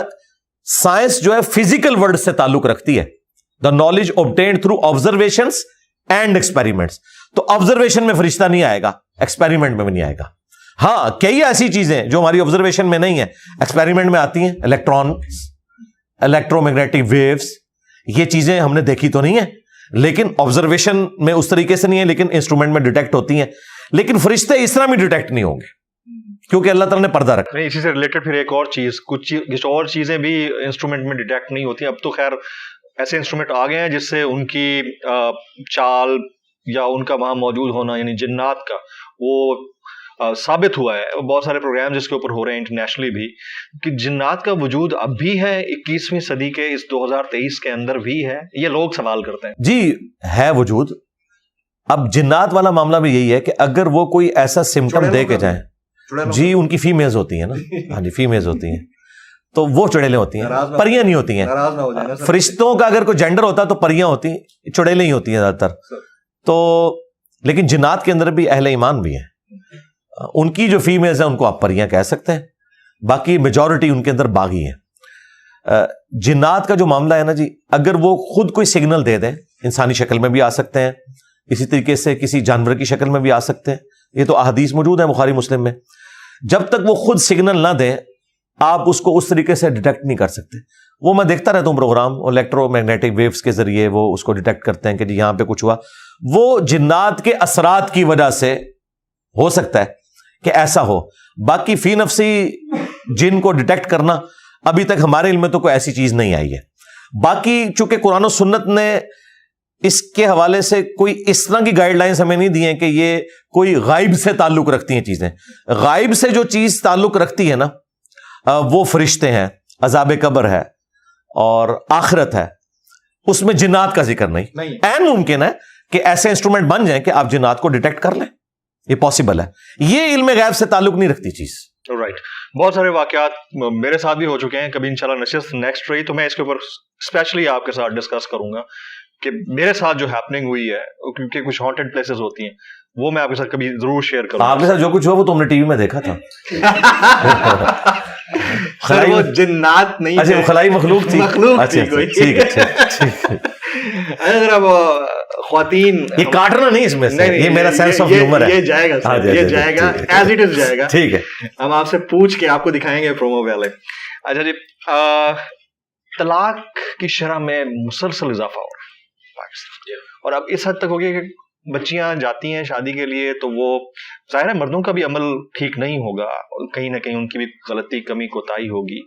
سائنس جو ہے فزیکل ورلڈ سے تعلق رکھتی ہے, the knowledge obtained through observations and experiments. تو آبزرویشن میں فرشتہ نہیں آئے گا, ایکسپیریمنٹ میں بھی نہیں آئے گا. ہاں کئی ایسی چیزیں جو ہماری آبزرویشن میں نہیں ہے ایکسپیریمنٹ میں آتی ہیں, الیکٹرانس, الیکٹرو میگنیٹک ویوز, یہ چیزیں ہم نے دیکھی تو نہیں ہے, لیکن آبزرویشن میں اس طریقے سے نہیں ہے, لیکن انسٹرومنٹ میں ڈیٹیکٹ ہوتی ہیں. لیکن فرشتے اس طرح بھی ڈیٹیکٹ نہیں ہوں گے کیونکہ اللہ تعالیٰ نے پردہ رکھا. اسی سے ریلیٹڈ پھر ایک اور چیز, کچھ اور چیزیں بھی انسٹرومنٹ میں ڈیٹیکٹ نہیں ہوتی. اب تو خیر ایسے انسٹرومنٹ آ گئے ہیں جس سے ان کی چال یا ان کا وہاں موجود ہونا, یعنی جنات کا, وہ ثابت ہوا ہے. بہت سارے پروگرام جس کے اوپر ہو رہے ہیں انٹرنیشنلی بھی, کہ جنات کا وجود اب بھی ہے 21ویں صدی کے اس 2023 کے اندر بھی ہے. یہ لوگ سوال کرتے ہیں. جی ہے وجود. اب جنات والا معاملہ بھی یہی ہے کہ اگر وہ کوئی ایسا سمٹم دے کے جائیں, جی ان کی فیمیلز ہوتی ہیں نا, ہاں جی فیمیلز ہوتی ہیں, تو وہ چڑیلیں ہوتی ہیں, پریاں نہیں ہوتی ہیں. فرشتوں کا اگر کوئی جینڈر ہوتا تو پریاں ہوتی, چڑیلیں ہی ہوتی ہیں زیادہ تر. تو لیکن جنات کے اندر بھی اہل ایمان بھی ہیں, ان کی جو فیمیلز ہیں ان کو آپ پریاں کہہ سکتے ہیں, باقی میجورٹی ان کے اندر باغی ہیں. جنات کا جو معاملہ ہے نا جی, اگر وہ خود کوئی سگنل دے دیں, انسانی شکل میں بھی آ سکتے ہیں, اسی طریقے سے کسی جانور کی شکل میں بھی آ سکتے ہیں, یہ تو احادیث موجود ہیں بخاری مسلم میں. جب تک وہ خود سگنل نہ دیں آپ اس کو اس طریقے سے ڈیٹیکٹ نہیں کر سکتے. وہ میں دیکھتا رہتا ہوں پروگرام, الیکٹرو میگنیٹک ویوز کے ذریعے وہ اس کو ڈیٹیکٹ کرتے ہیں کہ جی یہاں پہ کچھ ہوا. وہ جنات کے اثرات کی وجہ سے ہو سکتا ہے کہ ایسا ہو. باقی فی نفسی جن کو ڈیٹیکٹ کرنا ابھی تک ہمارے علم میں تو کوئی ایسی چیز نہیں آئی ہے. باقی چونکہ قرآن و سنت نے اس کے حوالے سے کوئی اس طرح کی گائیڈ لائنز ہمیں نہیں دی ہیں کہ یہ کوئی غائب سے تعلق رکھتی ہیں چیزیں. غائب سے جو چیز تعلق رکھتی ہے نا وہ فرشتے ہیں, عذاب قبر ہے اور آخرت ہے, اس میں جنات کا ذکر نہیں. این ممکن ہے کہ ایسے انسٹرومنٹ بن جائیں کہ آپ جنات کو ڈیٹیکٹ کر لیں, یہ پاسبل ہے. یہ علم غیب سے تعلق نہیں رکھتی چیز. رائٹ. بہت سارے واقعات میرے ساتھ بھی ہو چکے ہیں. کبھی انشاءاللہ نشست نیکسٹ رہی تو میں اس کے اوپر اسپیشلی آپ کے ساتھ ڈسکس کروں گا کہ میرے ساتھ جو ہیپننگ ہوئی ہے, کیونکہ کچھ ہانٹڈ پلیسز ہوتی ہیں, وہ میں آپ کے ساتھ کبھی ضرور شیئر کروں. آپ کے ساتھ جو کچھ ہوا وہ تو ہم نے ٹی وی میں دیکھا تھا. وہ جنات نہیں, اچھا وہ خلائی مخلوق تھی. ٹھیک ہے. اگر اب خواتین, یہ کاٹنا نہیں اس میں سے, یہ میرا سینس آف ہیومر ہے. یہ جائے گا, یہ جائے گا ایز اٹ از جائے گا. ٹھیک ہے, ہم آپ سے پوچھ کے آپ کو دکھائیں گے پرومو والے. اچھا جی, طلاق کی شرح میں مسلسل اضافہ ہو رہا ہے پاکستان, اور اب اس حد تک ہو گیا کہ بچیاں جاتی ہیں شادی کے لیے تو وہ ظاہر ہے مردوں کا بھی عمل ٹھیک نہیں ہوگا, کہیں نہ کہیں ان کی بھی غلطی کمی کوتاہی ہوگی,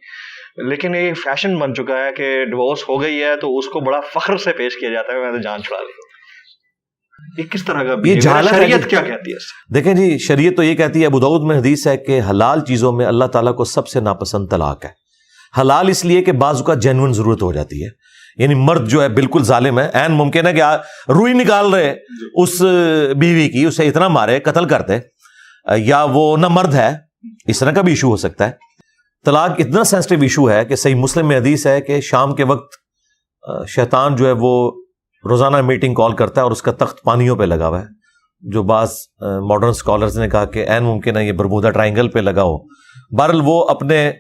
لیکن یہ فیشن بن چکا ہے کہ ڈیورس ہو گئی ہے تو اس کو بڑا فخر سے پیش کیا جاتا ہے, میں نے جان چھڑا لی. یہ کس طرح کا, یہ شریعت کیا کہتی ہے؟ دیکھیں جی, شریعت تو یہ کہتی ہے, ابو داؤد میں حدیث ہے کہ حلال چیزوں میں اللہ تعالیٰ کو سب سے ناپسند طلاق ہے. حلال اس لیے کہ بعض اوقات جینوئن ضرورت ہو جاتی ہے, یعنی مرد جو ہے بالکل ظالم ہے, عین ممکن ہے کہ روئی نکال رہے اس بیوی کی, اسے اتنا مارے قتل کرتے, یا وہ نہ مرد ہے, اس طرح کا بھی ایشو ہو سکتا ہے. طلاق اتنا سینسٹیو ایشو ہے کہ صحیح مسلم میں حدیث ہے کہ شام کے وقت شیطان جو ہے وہ روزانہ میٹنگ کال کرتا ہے اور اس کا تخت پانیوں پہ لگا ہوا ہے, جو بعض ماڈرن اسکالرز نے کہا کہ عین ممکن ہے یہ برمودا ٹرائنگل پہ لگا ہو. بہرحال وہ اپنے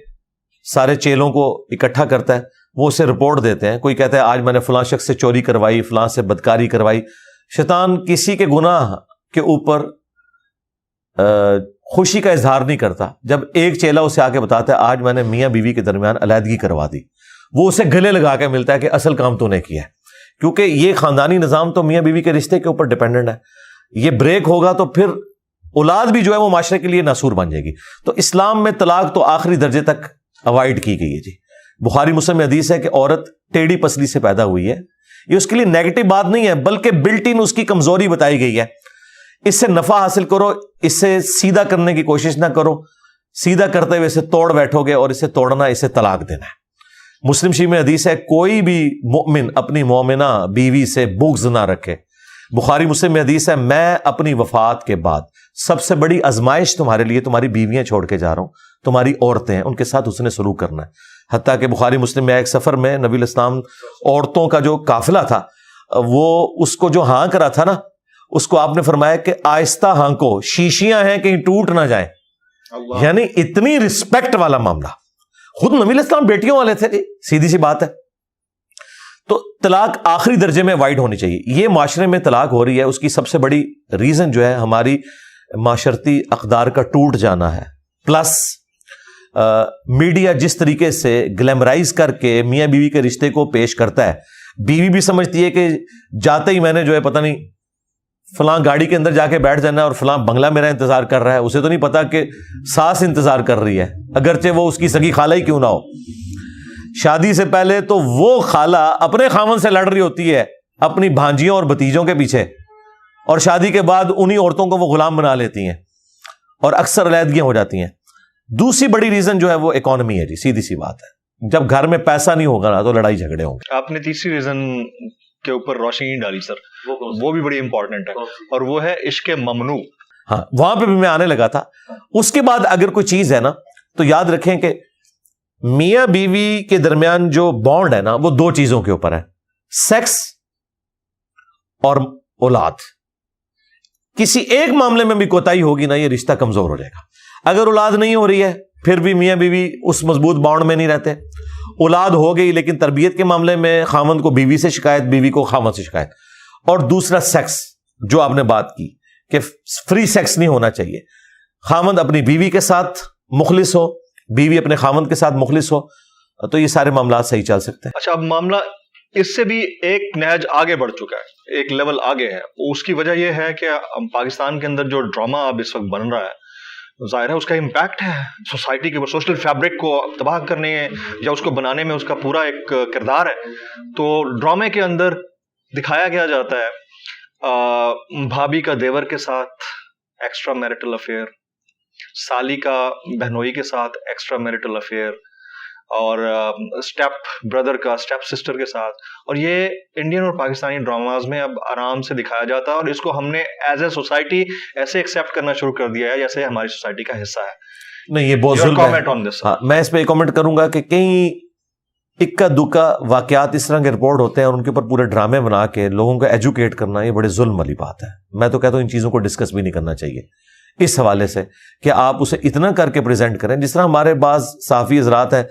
سارے چیلوں کو اکٹھا کرتا ہے, وہ اسے رپورٹ دیتے ہیں. کوئی کہتا ہے آج میں نے فلاں شخص سے چوری کروائی, فلاں سے بدکاری کروائی. شیطان کسی کے گناہ کے اوپر خوشی کا اظہار نہیں کرتا. جب ایک چیلا اسے آ کے بتاتا ہے آج میں نے میاں بیوی کے درمیان علیحدگی کروا دی, وہ اسے گلے لگا کے ملتا ہے کہ اصل کام تو نے کیا ہے, کیونکہ یہ خاندانی نظام تو میاں بیوی کے رشتے کے اوپر ڈیپینڈنٹ ہے. یہ بریک ہوگا تو پھر اولاد بھی جو ہے وہ معاشرے کے لیے ناسور بن جائے گی. تو اسلام میں طلاق تو آخری درجے تک اوائڈ کی گئی ہے جی. بخاری مسلم میں حدیث ہے کہ عورت ٹیڑھی پسلی سے پیدا ہوئی ہے. یہ اس کے لیے نیگیٹو بات نہیں ہے, بلکہ بلٹ ان اس کی کمزوری بتائی گئی ہے. اس سے نفع حاصل کرو, اس سے سیدھا کرنے کی کوشش نہ کرو. سیدھا کرتے ہوئے اسے توڑ بیٹھو گے اور اسے توڑنا, اسے طلاق دینا ہے. مسلم شریف میں حدیث ہے کوئی بھی مؤمن اپنی مومنہ بیوی سے بغض نہ رکھے. بخاری مسلم میں حدیث ہے میں اپنی وفات کے بعد سب سے بڑی آزمائش تمہارے لیے تمہاری بیویاں چھوڑ کے جا رہا ہوں, تمہاری عورتیں ہیں, ان کے ساتھ حسن سلوک کرنا ہے. حتیٰ کہ بخاری مسلم میں ایک سفر میں نبی الاسلام عورتوں کا جو قافلہ تھا وہ اس کو جو ہاں کرا تھا نا, اس کو آپ نے فرمایا کہ آہستہ ہانکو, شیشیاں ہیں کہیں ٹوٹ نہ جائیں. یعنی اتنی رسپیکٹ والا معاملہ. خود نبی الاسلام بیٹیوں والے تھے جی, سیدھی سی بات ہے. تو طلاق آخری درجے میں وائڈ ہونی چاہیے. یہ معاشرے میں طلاق ہو رہی ہے, اس کی سب سے بڑی ریزن جو ہے ہماری معاشرتی اقدار کا ٹوٹ جانا ہے, پلس میڈیا جس طریقے سے گلیمرائز کر کے میاں بیوی کے رشتے کو پیش کرتا ہے. بیوی بھی سمجھتی ہے کہ جاتے ہی میں نے جو ہے پتہ نہیں فلاں گاڑی کے اندر جا کے بیٹھ جانا ہے اور فلاں بنگلہ میرا انتظار کر رہا ہے. اسے تو نہیں پتا کہ ساس انتظار کر رہی ہے, اگرچہ وہ اس کی سگی خالہ ہی کیوں نہ ہو. شادی سے پہلے تو وہ خالہ اپنے خاوند سے لڑ رہی ہوتی ہے اپنی بھانجیوں اور بھتیجوں کے پیچھے, اور شادی کے بعد انہی عورتوں کو وہ غلام بنا لیتی ہیں اور اکثر علیحدگیاں ہو جاتی ہیں. دوسری بڑی ریزن جو ہے وہ اکانومی ہے جی, سیدھی سی بات ہے. جب گھر میں پیسہ نہیں ہوگا نا تو لڑائی جھگڑے ہوں گے. آپ نے تیسری ریزن کے اوپر روشنی ڈالی سر, وہ بھی بڑی امپورٹنٹ ہے, اور وہ ہے عشق ممنوع. ہاں, وہاں پہ بھی میں آنے لگا تھا. اس کے بعد اگر کوئی چیز ہے نا تو یاد رکھیں کہ میاں بیوی کے درمیان جو بانڈ ہے نا وہ دو چیزوں کے اوپر ہے, سیکس اور اولاد. کسی ایک معاملے میں بھی کوتاہی ہوگی نا یہ رشتہ کمزور ہو جائے گا. اگر اولاد نہیں ہو رہی ہے پھر بھی میاں بیوی اس مضبوط بانڈ میں نہیں رہتے. اولاد ہو گئی لیکن تربیت کے معاملے میں خامند کو بیوی سے شکایت, بیوی کو خامند سے شکایت. اور دوسرا سیکس, جو آپ نے بات کی کہ فری سیکس نہیں ہونا چاہیے. خامند اپنی بیوی کے ساتھ مخلص ہو, بیوی اپنے خامند کے ساتھ مخلص ہو, تو یہ سارے معاملات صحیح چل سکتے ہیں. اچھا, اب معاملہ اس سے بھی ایک نہج آگے بڑھ چکا ہے, ایک لیول آگے ہے. اس کی وجہ یہ ہے کہ پاکستان کے اندر جو ڈرامہ اب اس وقت بن رہا ہے, ظاہر ہے اس کا امپیکٹ ہے سوسائٹی کے اوپر, سوشل فیبرک کو تباہ کرنے یا اس کو بنانے میں اس کا پورا ایک کردار ہے. تو ڈرامے کے اندر دکھایا گیا جاتا ہے بھابھی کا دیور کے ساتھ ایکسٹرا میرٹل افیئر, سالی کا بہنوئی کے ساتھ ایکسٹرا میرٹل افیئر, اور اسٹیپ بردر کا اسٹیپ سسٹر کے ساتھ. اور یہ انڈین اور پاکستانی ڈراماز میں اب آرام سے دکھایا جاتا ہے, اور اس کو ہم نے ایز اے سوسائٹی ایسے ایکسیپٹ کرنا شروع کر دیا ہے جیسے ہماری سوسائٹی کا حصہ ہے. نہیں, یہ بہت ظلم ہے. میں اس پہ ایک کامنٹ کروں گا کہ کئی اکا دکا واقعات اس طرح کے رپورٹ ہوتے ہیں اور ان کے اوپر پورے ڈرامے بنا کے لوگوں کو ایجوکیٹ کرنا, یہ بڑے ظلم والی بات ہے. میں تو کہتا ہوں ان چیزوں کو ڈسکس بھی نہیں کرنا چاہیے اس حوالے سے کہ آپ اسے اتنا کر کے پریزنٹ کریں. جس طرح ہمارے بعض صحافی حضرات ہیں,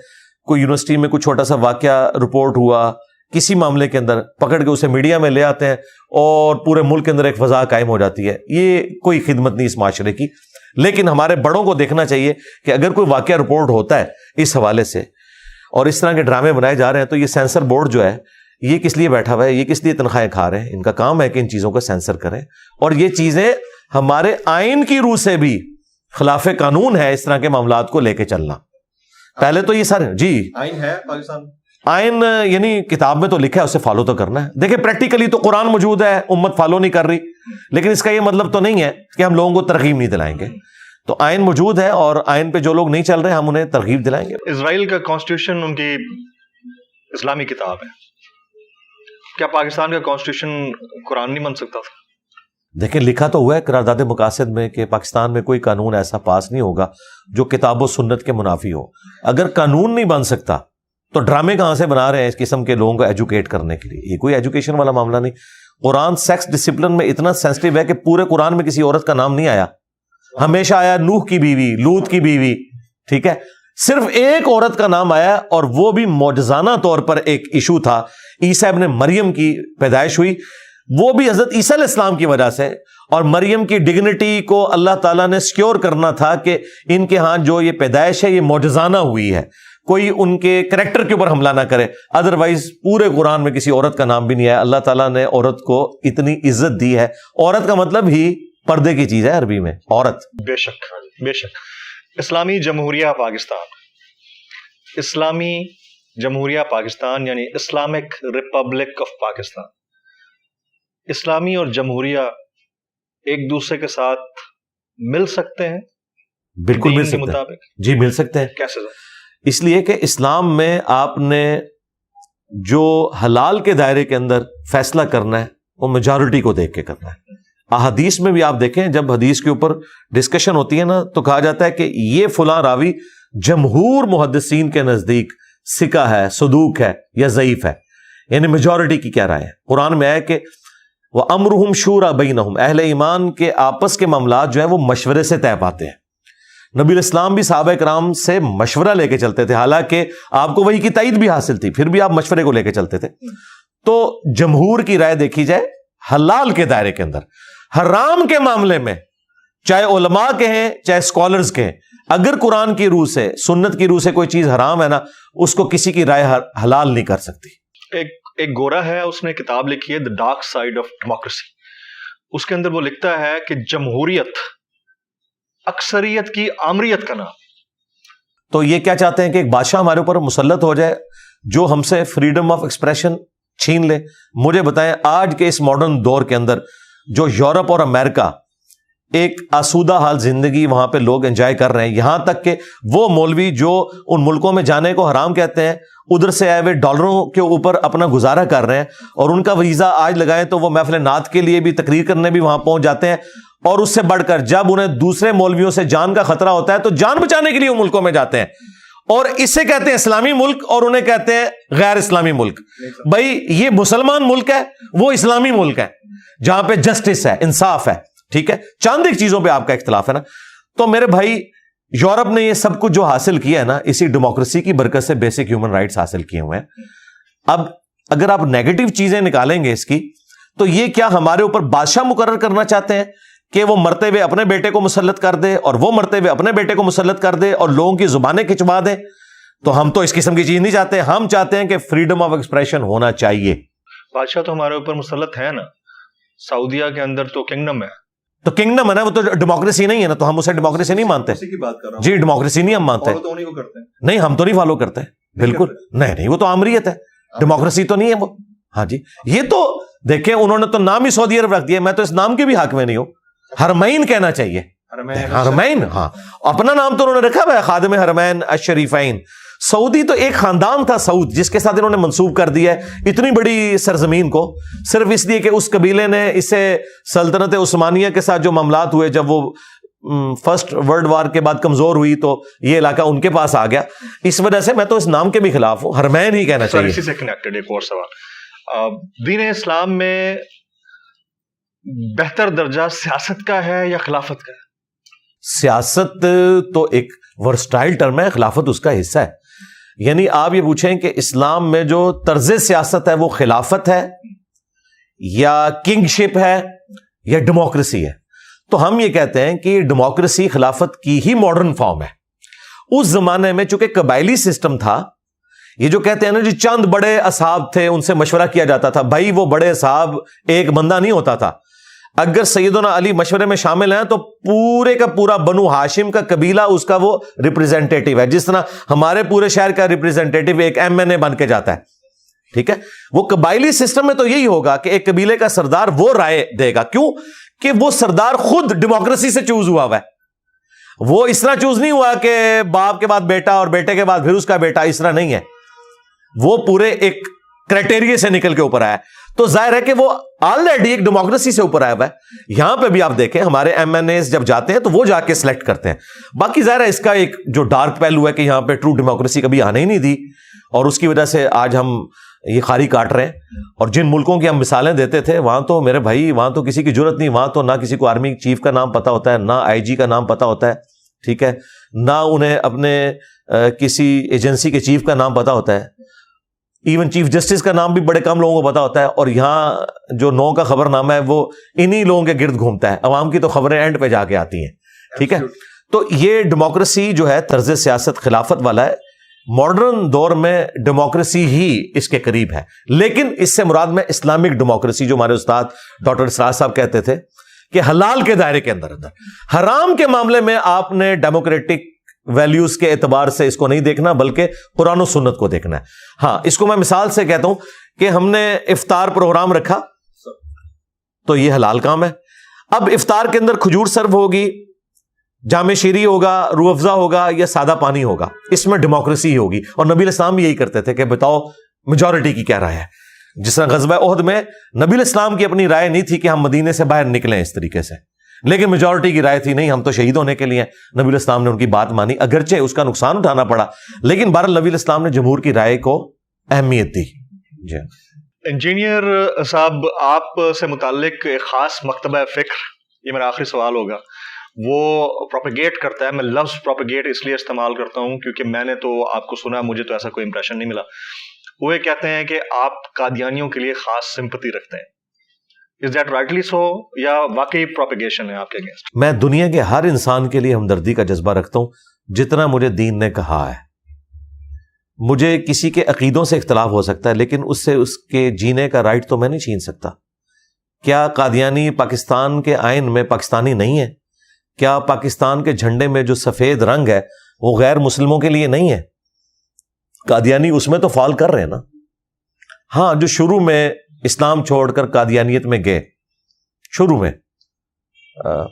کوئی یونیورسٹی میں کوئی چھوٹا سا واقعہ رپورٹ ہوا کسی معاملے کے اندر, پکڑ کے اسے میڈیا میں لے آتے ہیں اور پورے ملک کے اندر ایک فضا قائم ہو جاتی ہے. یہ کوئی خدمت نہیں اس معاشرے کی. لیکن ہمارے بڑوں کو دیکھنا چاہیے کہ اگر کوئی واقعہ رپورٹ ہوتا ہے اس حوالے سے اور اس طرح کے ڈرامے بنائے جا رہے ہیں, تو یہ سینسر بورڈ جو ہے یہ کس لیے بیٹھا ہوا ہے, یہ کس لیے تنخواہیں کھا رہے ہیں. ان کا کام ہے کہ ان چیزوں کو سینسر کریں, اور یہ چیزیں ہمارے آئین کی روح سے بھی خلاف قانون ہے اس طرح کے معاملات کو لے کے چلنا. پہلے تو یہ سارے جی آئین ہے پاکستان, آئین یعنی کتاب میں تو لکھا ہے, اسے فالو تو کرنا ہے. دیکھیں پریکٹیکلی تو قرآن موجود ہے, امت فالو نہیں کر رہی, لیکن اس کا یہ مطلب تو نہیں ہے کہ ہم لوگوں کو ترغیب نہیں دلائیں گے. تو آئین موجود ہے اور آئین پہ جو لوگ نہیں چل رہے ہم انہیں ترغیب دلائیں گے. اسرائیل کا کانسٹیٹیوشن ان کی اسلامی کتاب ہے, کیا پاکستان کا کانسٹیٹیوشن قرآن نہیں بن سکتا تھا؟ دیکھیں لکھا تو ہوا ہے قرارداد مقاصد میں کہ پاکستان میں کوئی قانون ایسا پاس نہیں ہوگا جو کتاب و سنت کے منافی ہو. اگر قانون نہیں بن سکتا تو ڈرامے کہاں سے بنا رہے ہیں اس قسم کے لوگوں کو ایجوکیٹ کرنے کے لیے؟ یہ کوئی ایجوکیشن والا معاملہ نہیں. قرآن سیکس ڈسپلن میں اتنا سینسٹیو ہے کہ پورے قرآن میں کسی عورت کا نام نہیں آیا. ہمیشہ آیا نوح کی بیوی، لوط کی بیوی، ٹھیک ہے. صرف ایک عورت کا نام آیا اور وہ بھی معجزانہ طور پر ایک ایشو تھا. عیسیٰ ابن مریم کی پیدائش ہوئی، وہ بھی حضرت عیسیٰ علیہ السلام کی وجہ سے. اور مریم کی ڈگنیٹی کو اللہ تعالیٰ نے سیکیور کرنا تھا کہ ان کے ہاں جو یہ پیدائش ہے یہ معجزانہ ہوئی ہے، کوئی ان کے کریکٹر کے اوپر حملہ نہ کرے. ادروائز پورے قرآن میں کسی عورت کا نام بھی نہیں ہے. اللہ تعالیٰ نے عورت کو اتنی عزت دی ہے. عورت کا مطلب ہی پردے کی چیز ہے عربی میں، عورت. بے شک بے شک. اسلامی جمہوریہ پاکستان، اسلامی جمہوریہ پاکستان یعنی اسلامک ریپبلک آف پاکستان، اسلامی اور جمہوریہ ایک دوسرے کے ساتھ مل سکتے ہیں؟ بالکل مل دین کے سکتے ہیں مطابق جی، مل سکتے ہیں. کیسے؟ اس لیے کہ اسلام میں آپ نے جو حلال کے دائرے کے اندر فیصلہ کرنا ہے وہ میجورٹی کو دیکھ کے کرنا ہے. احادیث میں بھی آپ دیکھیں جب حدیث کے اوپر ڈسکشن ہوتی ہے نا تو کہا جاتا ہے کہ یہ فلاں راوی جمہور محدثین کے نزدیک ثقہ ہے، صدوق ہے یا ضعیف ہے، یعنی میجورٹی کی کیا رائے ہے. قرآن میں ہے کہ وَأَمْرُهُمْ شُورَىٰ بَيْنَهُمْ، اہل ایمان کے آپس کے معاملات جو ہیں وہ مشورے سے طے پاتے ہیں. نبی علیہ السلام بھی صحابہ کرام سے مشورہ لے کے چلتے تھے، حالانکہ آپ کو وحی کی تائید بھی حاصل تھی، پھر بھی آپ مشورے کو لے کے چلتے تھے. تو جمہور کی رائے دیکھی جائے حلال کے دائرے کے اندر. حرام کے معاملے میں چاہے علماء کے ہیں چاہے اسکالرز کے ہیں، اگر قرآن کی روح سے، سنت کی روح سے کوئی چیز حرام ہے نا، اس کو کسی کی رائے حلال نہیں کر سکتی. ایک گورا ہے، اس نے کتاب لکھی ہے the dark side of democracy. اس کے اندر وہ لکھتا ہے کہ جمہوریت اکثریت کی آمریت کا نام. تو یہ کیا چاہتے ہیں کہ ایک بادشاہ ہمارے اوپر مسلط ہو جائے جو ہم سے فریڈم آف ایکسپریشن چھین لے. مجھے بتائیں آج کے اس ماڈرن دور کے اندر جو یورپ اور امریکہ ایک آسودہ حال زندگی وہاں پہ لوگ انجوائے کر رہے ہیں، یہاں تک کہ وہ مولوی جو ان ملکوں میں جانے کو حرام کہتے ہیں ادھر سے آئے ہوئے ڈالروں کے اوپر اپنا گزارا کر رہے ہیں، اور ان کا ویزا آج لگائیں تو وہ محفل نعت کے لیے بھی، تقریر کرنے بھی وہاں پہنچ جاتے ہیں. اور اس سے بڑھ کر جب انہیں دوسرے مولویوں سے جان کا خطرہ ہوتا ہے تو جان بچانے کے لیے وہ ملکوں میں جاتے ہیں، اور اسے کہتے ہیں اسلامی ملک اور انہیں کہتے ہیں غیر اسلامی ملک. بھائی یہ مسلمان ملک ہے، وہ اسلامی ملک ہے جہاں پہ جسٹس ہے، انصاف ہے، ٹھیک ہے. چند ایک چیزوں پہ آپ کا اختلاف ہے نا. تو میرے بھائی یورپ نے یہ سب کچھ جو حاصل کیا ہے نا اسی ڈیموکریسی کی برکت سے بیسک ہیومن رائٹس حاصل کیے ہوئے ہیں. اب اگر آپ نیگیٹو چیزیں نکالیں گے اس کی تو یہ کیا ہمارے اوپر بادشاہ مقرر کرنا چاہتے ہیں کہ وہ مرتے ہوئے اپنے بیٹے کو مسلط کر دے اور وہ مرتے ہوئے اپنے بیٹے کو مسلط کر دے اور لوگوں کی زبانیں کھچوا دے؟ تو ہم تو اس قسم کی چیز نہیں چاہتے. ہم چاہتے ہیں کہ فریڈم آف ایکسپریشن ہونا چاہیے. بادشاہ تو ہمارے اوپر مسلط ہے نا، سعودیہ کے اندر تو کنگڈم ہے. تو کنگڈم ہے نا، وہ تو ڈیموکریسی نہیں ہے نا، تو ہم اسے ڈیموکریسی نہیں مانتے. اسی کی بات کر رہا ہوں جی ڈیموکریسی نہیں ہم مانتے. تو انہیں کو کرتے ہیں. نہیں ہم تو نہیں فالو کرتے بالکل نہیں، وہ تو آمریت ہے، ڈیموکریسی تو نہیں ہے وہ. ہاں جی یہ تو دیکھیں انہوں نے تو نام ہی سعودی عرب رکھ دیا. میں تو اس نام کے بھی حق میں نہیں ہوں. حرمین کہنا چاہیے، حرمین. ہاں اپنا نام تو انہوں نے رکھا ہوا ہے، خادم حرمین الشریفین. سعودی تو ایک خاندان تھا سعود جس کے ساتھ انہوں نے منسوب کر دیا ہے اتنی بڑی سرزمین کو، صرف اس لیے کہ اس قبیلے نے اسے سلطنت عثمانیہ کے ساتھ جو معاملات ہوئے جب وہ فرسٹ ورلڈ وار کے بعد کمزور ہوئی تو یہ علاقہ ان کے پاس آ گیا. اس وجہ سے میں تو اس نام کے بھی خلاف ہوں، حرمین ہی کہنا چاہیے. اسی سے کنیکٹڈ ایک اور سوال، دین اسلام میں بہتر درجہ سیاست کا ہے یا خلافت کا ہے؟ سیاست تو ایک ورسٹائل ٹرم ہے، خلافت اس کا حصہ ہے. یعنی آپ یہ پوچھیں کہ اسلام میں جو طرز سیاست ہے وہ خلافت ہے یا کنگ شپ ہے یا ڈیموکریسی ہے، تو ہم یہ کہتے ہیں کہ ڈیموکریسی خلافت کی ہی ماڈرن فارم ہے. اس زمانے میں چونکہ قبائلی سسٹم تھا، یہ جو کہتے ہیں نا جی چند بڑے اصحاب تھے ان سے مشورہ کیا جاتا تھا، بھائی وہ بڑے اصحاب ایک بندہ نہیں ہوتا تھا. اگر سیدنا علی مشورے میں شامل ہیں تو پورے کا پورا بنو ہاشم کا قبیلہ اس کا وہ ریپریزنٹیٹیو ہے، جس طرح ہمارے پورے شہر کا ریپریزنٹیٹیو ایک MNA بن کے جاتا ہے. ٹھیک ہے، وہ قبائلی سسٹم میں تو یہی ہوگا کہ ایک قبیلے کا سردار وہ رائے دے گا. کیوں کہ وہ سردار خود ڈیموکریسی سے چوز ہوا ہے. وہ اس طرح چوز نہیں ہوا کہ باپ کے بعد بیٹا اور بیٹے کے بعد پھر اس کا بیٹا، اس طرح نہیں ہے. وہ پورے ایک کرائٹیریا سے نکل کے اوپر آیا. تو ظاہر ہے کہ وہ آلریڈی ایک ڈیموکریسی سے اوپر آیا ہوا ہے. یہاں پہ بھی آپ دیکھیں ہمارے ایم این ایز جب جاتے ہیں تو وہ جا کے سلیکٹ کرتے ہیں. باقی ظاہر ہے اس کا ایک جو ڈارک پہلو ہے کہ یہاں پہ ٹرو ڈیموکریسی کبھی آنے ہی نہیں دی, اور اس کی وجہ سے آج ہم یہ خاری کاٹ رہے ہیں. اور جن ملکوں کی ہم مثالیں دیتے تھے وہاں تو میرے بھائی وہاں تو کسی کی ضرورت نہیں, وہاں تو نہ کسی کو آرمی چیف کا نام پتا ہوتا ہے, نہ آئی جی کا نام پتا ہوتا ہے, ٹھیک ہے, نہ انہیں اپنے کسی ایجنسی کے چیف کا نام پتا ہوتا ہے, ایون چیف جسٹس کا نام بھی بڑے کم لوگوں کو پتا ہوتا ہے. اور یہاں جو 9 کا خبر نامہ ہے وہ انہی لوگوں کے گرد گھومتا ہے, عوام کی تو خبریں اینڈ پہ جا کے آتی ہیں, ٹھیک ہے. تو یہ ڈیموکریسی جو ہے طرز سیاست خلافت والا ہے. ماڈرن دور میں ڈیموکریسی ہی اس کے قریب ہے, لیکن اس سے مراد میں اسلامک ڈیموکریسی جو ہمارے استاد ڈاکٹر اسرار صاحب کہتے تھے کہ حلال کے دائرے کے اندر, حرام کے معاملے میں آپ نے ڈیموکریٹک ویلیوز کے اعتبار سے اس کو نہیں دیکھنا بلکہ قرآن و سنت کو دیکھنا ہے. ہاں, اس کو میں مثال سے کہتا ہوں کہ ہم نے افطار پروگرام رکھا تو یہ حلال کام ہے. اب افطار کے اندر کھجور سرو ہوگی, جامع شیری ہوگا, روح افزا ہوگا یا سادہ پانی ہوگا, اس میں ڈیموکریسی ہی ہوگی. اور نبی الاسلام بھی یہی کرتے تھے کہ بتاؤ میجورٹی کی کیا رائے ہے. جس طرح غزوہ احد میں نبی الاسلام کی اپنی رائے نہیں تھی کہ ہم مدینے سے باہر نکلیں اس طریقے سے, لیکن میجورٹی کی رائے تھی نہیں ہم تو شہید ہونے کے لیے. نبی الاسلام نے ان کی بات مانی, اگرچہ اس کا نقصان اٹھانا پڑا, لیکن بہرحال نبی الاسلام نے جمہور کی رائے کو اہمیت دی. جی انجینئر صاحب, آپ سے متعلق ایک خاص مکتبہ فکر, یہ میرا آخری سوال ہوگا, وہ پروپیگیٹ کرتا ہے. میں لفظ پروپیگیٹ اس لیے استعمال کرتا ہوں کیونکہ میں نے تو آپ کو سنا, مجھے تو ایسا کوئی امپریشن نہیں ملا. وہ یہ کہتے ہیں کہ آپ قادیانیوں کے لیے خاص سمپتی رکھتے ہیں. Is that rightly so یا واقعی پروپیگیشن ہے آپ کے اگینسٹ؟ میں دنیا کے ہر انسان کے لیے ہمدردی کا جذبہ رکھتا ہوں جتنا مجھے دین نے کہا ہے. مجھے کسی کے عقیدوں سے اختلاف ہو سکتا ہے لیکن اس سے اس کے جینے کا رائٹ تو میں نہیں چھین سکتا. کیا قادیانی پاکستان کے آئین میں پاکستانی نہیں ہے؟ کیا پاکستان کے جھنڈے میں جو سفید رنگ ہے وہ غیر مسلموں کے لیے نہیں ہے؟ قادیانی اس میں تو فال کر رہے ہیں نا. ہاں, جو شروع میں اسلام چھوڑ کر قادیانیت میں گئے, شروع میں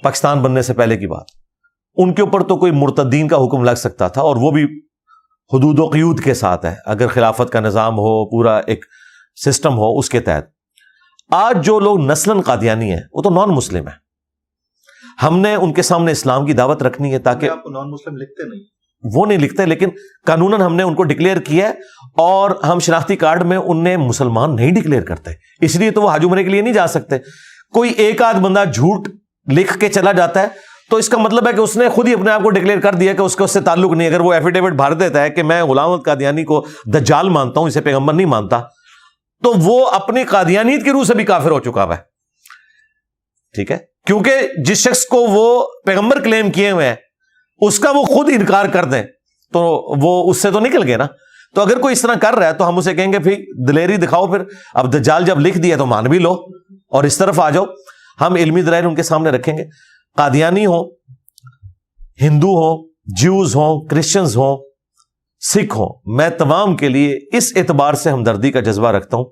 پاکستان بننے سے پہلے کی بات, ان کے اوپر تو کوئی مرتدین کا حکم لگ سکتا تھا, اور وہ بھی حدود و قیود کے ساتھ ہے, اگر خلافت کا نظام ہو, پورا ایک سسٹم ہو اس کے تحت. آج جو لوگ نسلاً قادیانی ہیں وہ تو نان مسلم ہیں. ہم نے ان کے سامنے اسلام کی دعوت رکھنی ہے تاکہ آپ نان مسلم لکھتے نہیں, وہ نہیں لکھتے, لیکن قانوناً ہم نے ان کو ڈکلیئر کیا ہے, اور ہم شناختی کارڈ میں انہیں مسلمان نہیں ڈکلیئر کرتے, اس لیے تو وہ حج عمرے کے لیے نہیں جا سکتے. کوئی ایک آدھ بندہ جھوٹ لکھ کے چلا جاتا ہے تو اس کا مطلب ہے کہ اس نے خود ہی اپنے آپ کو ڈکلیئر کر دیا کہ اس کا اس سے تعلق نہیں. اگر وہ ایفیڈیوٹ بھر دیتا ہے کہ میں غلام احمد قادیانی کو دجال مانتا ہوں, اسے پیغمبر نہیں مانتا, تو وہ اپنی قادیانیت کی روح سے بھی کافر ہو چکا ہے, ٹھیک ہے, کیونکہ جس شخص کو وہ پیغمبر کلیم کیے ہوئے ہیں اس کا وہ خود انکار کر دیں تو وہ اس سے تو نکل گئے نا. تو اگر کوئی اس طرح کر رہا ہے تو ہم اسے کہیں گے پھر دلیری دکھاؤ, پھر اب دجال جب لکھ دیا تو مان بھی لو اور اس طرف آ جاؤ. ہم علمی دلائل ان کے سامنے رکھیں گے. قادیانی ہوں, ہندو ہوں, جیوز ہوں, کرسچنز ہوں, سکھ ہوں, میں تمام کے لیے اس اعتبار سے ہمدردی کا جذبہ رکھتا ہوں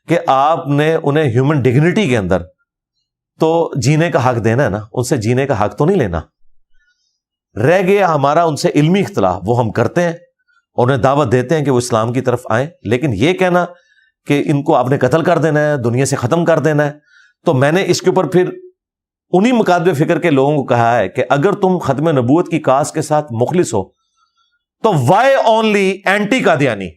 کہ آپ نے انہیں ہیومن ڈگنیٹی کے اندر تو جینے کا حق دینا ہے نا, ان سے جینے کا حق تو نہیں لینا. رہ گیا ہمارا ان سے علمی اختلاف, وہ ہم کرتے ہیں, انہیں دعوت دیتے ہیں کہ وہ اسلام کی طرف آئیں, لیکن یہ کہنا کہ ان کو آپ نے قتل کر دینا ہے, دنیا سے ختم کر دینا ہے, تو میں نے اس کے اوپر پھر انہی مکاتب فکر کے لوگوں کو کہا ہے کہ اگر تم ختم نبوت کی کاس کے ساتھ مخلص ہو تو وائی اونلی اینٹی قادیانی,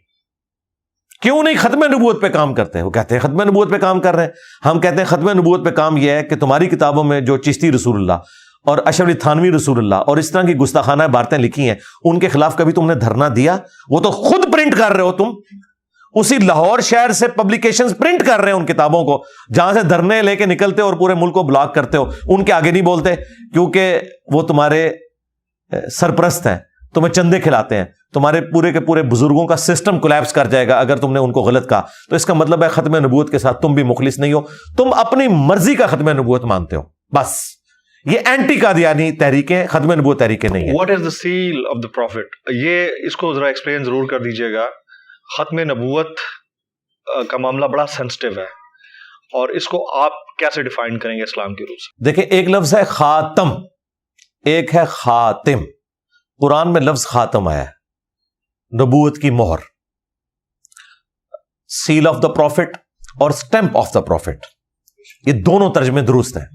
کیوں نہیں ختم نبوت پہ کام کرتے؟ وہ کہتے ہیں ختم نبوت پہ کام کر رہے ہیں. ہم کہتے ہیں ختم نبوت پہ کام یہ ہے کہ تمہاری کتابوں میں جو چشتی رسول اللہ اور اشرف علی تھانوی رسول اللہ اور اس طرح کی گستاخانہ باتیں لکھی ہیں ان کے خلاف کبھی تم نے دھرنا دیا؟ وہ تو خود پرنٹ کر رہے ہو تم, اسی لاہور شہر سے پبلیکیشنز پرنٹ کر رہے ہیں ان کتابوں کو, جہاں سے دھرنے لے کے نکلتے ہو اور پورے ملک کو بلاک کرتے ہو. ان کے آگے نہیں بولتے کیونکہ وہ تمہارے سرپرست ہیں, تمہیں چندے کھلاتے ہیں, تمہارے پورے کے پورے بزرگوں کا سسٹم کولیپس کر جائے گا اگر تم نے ان کو غلط کہا. تو اس کا مطلب ہے ختم نبوت کے ساتھ تم بھی مخلص نہیں ہو, تم اپنی مرضی کا ختم نبوت مانتے ہو. بس یہ اینٹی قادیانی تحریکیں, ختم نبوت تحریکیں نہیں ہیں. What is the seal of the prophet, یہ اس کو ذرا ایکسپلین ضرور کر دیجیے گا. ختم نبوت کا معاملہ بڑا سینسٹیو ہے اور اس کو آپ کیسے ڈیفائن کریں گے اسلام کی روح سے؟ دیکھیں, ایک لفظ ہے خاتم, ایک ہے خاتم. قرآن میں لفظ خاتم آیا ہے, نبوت کی مہر, سیل آف دا پروفٹ, اور اسٹیمپ آف دا پروفٹ، یہ دونوں ترجمے درست ہیں۔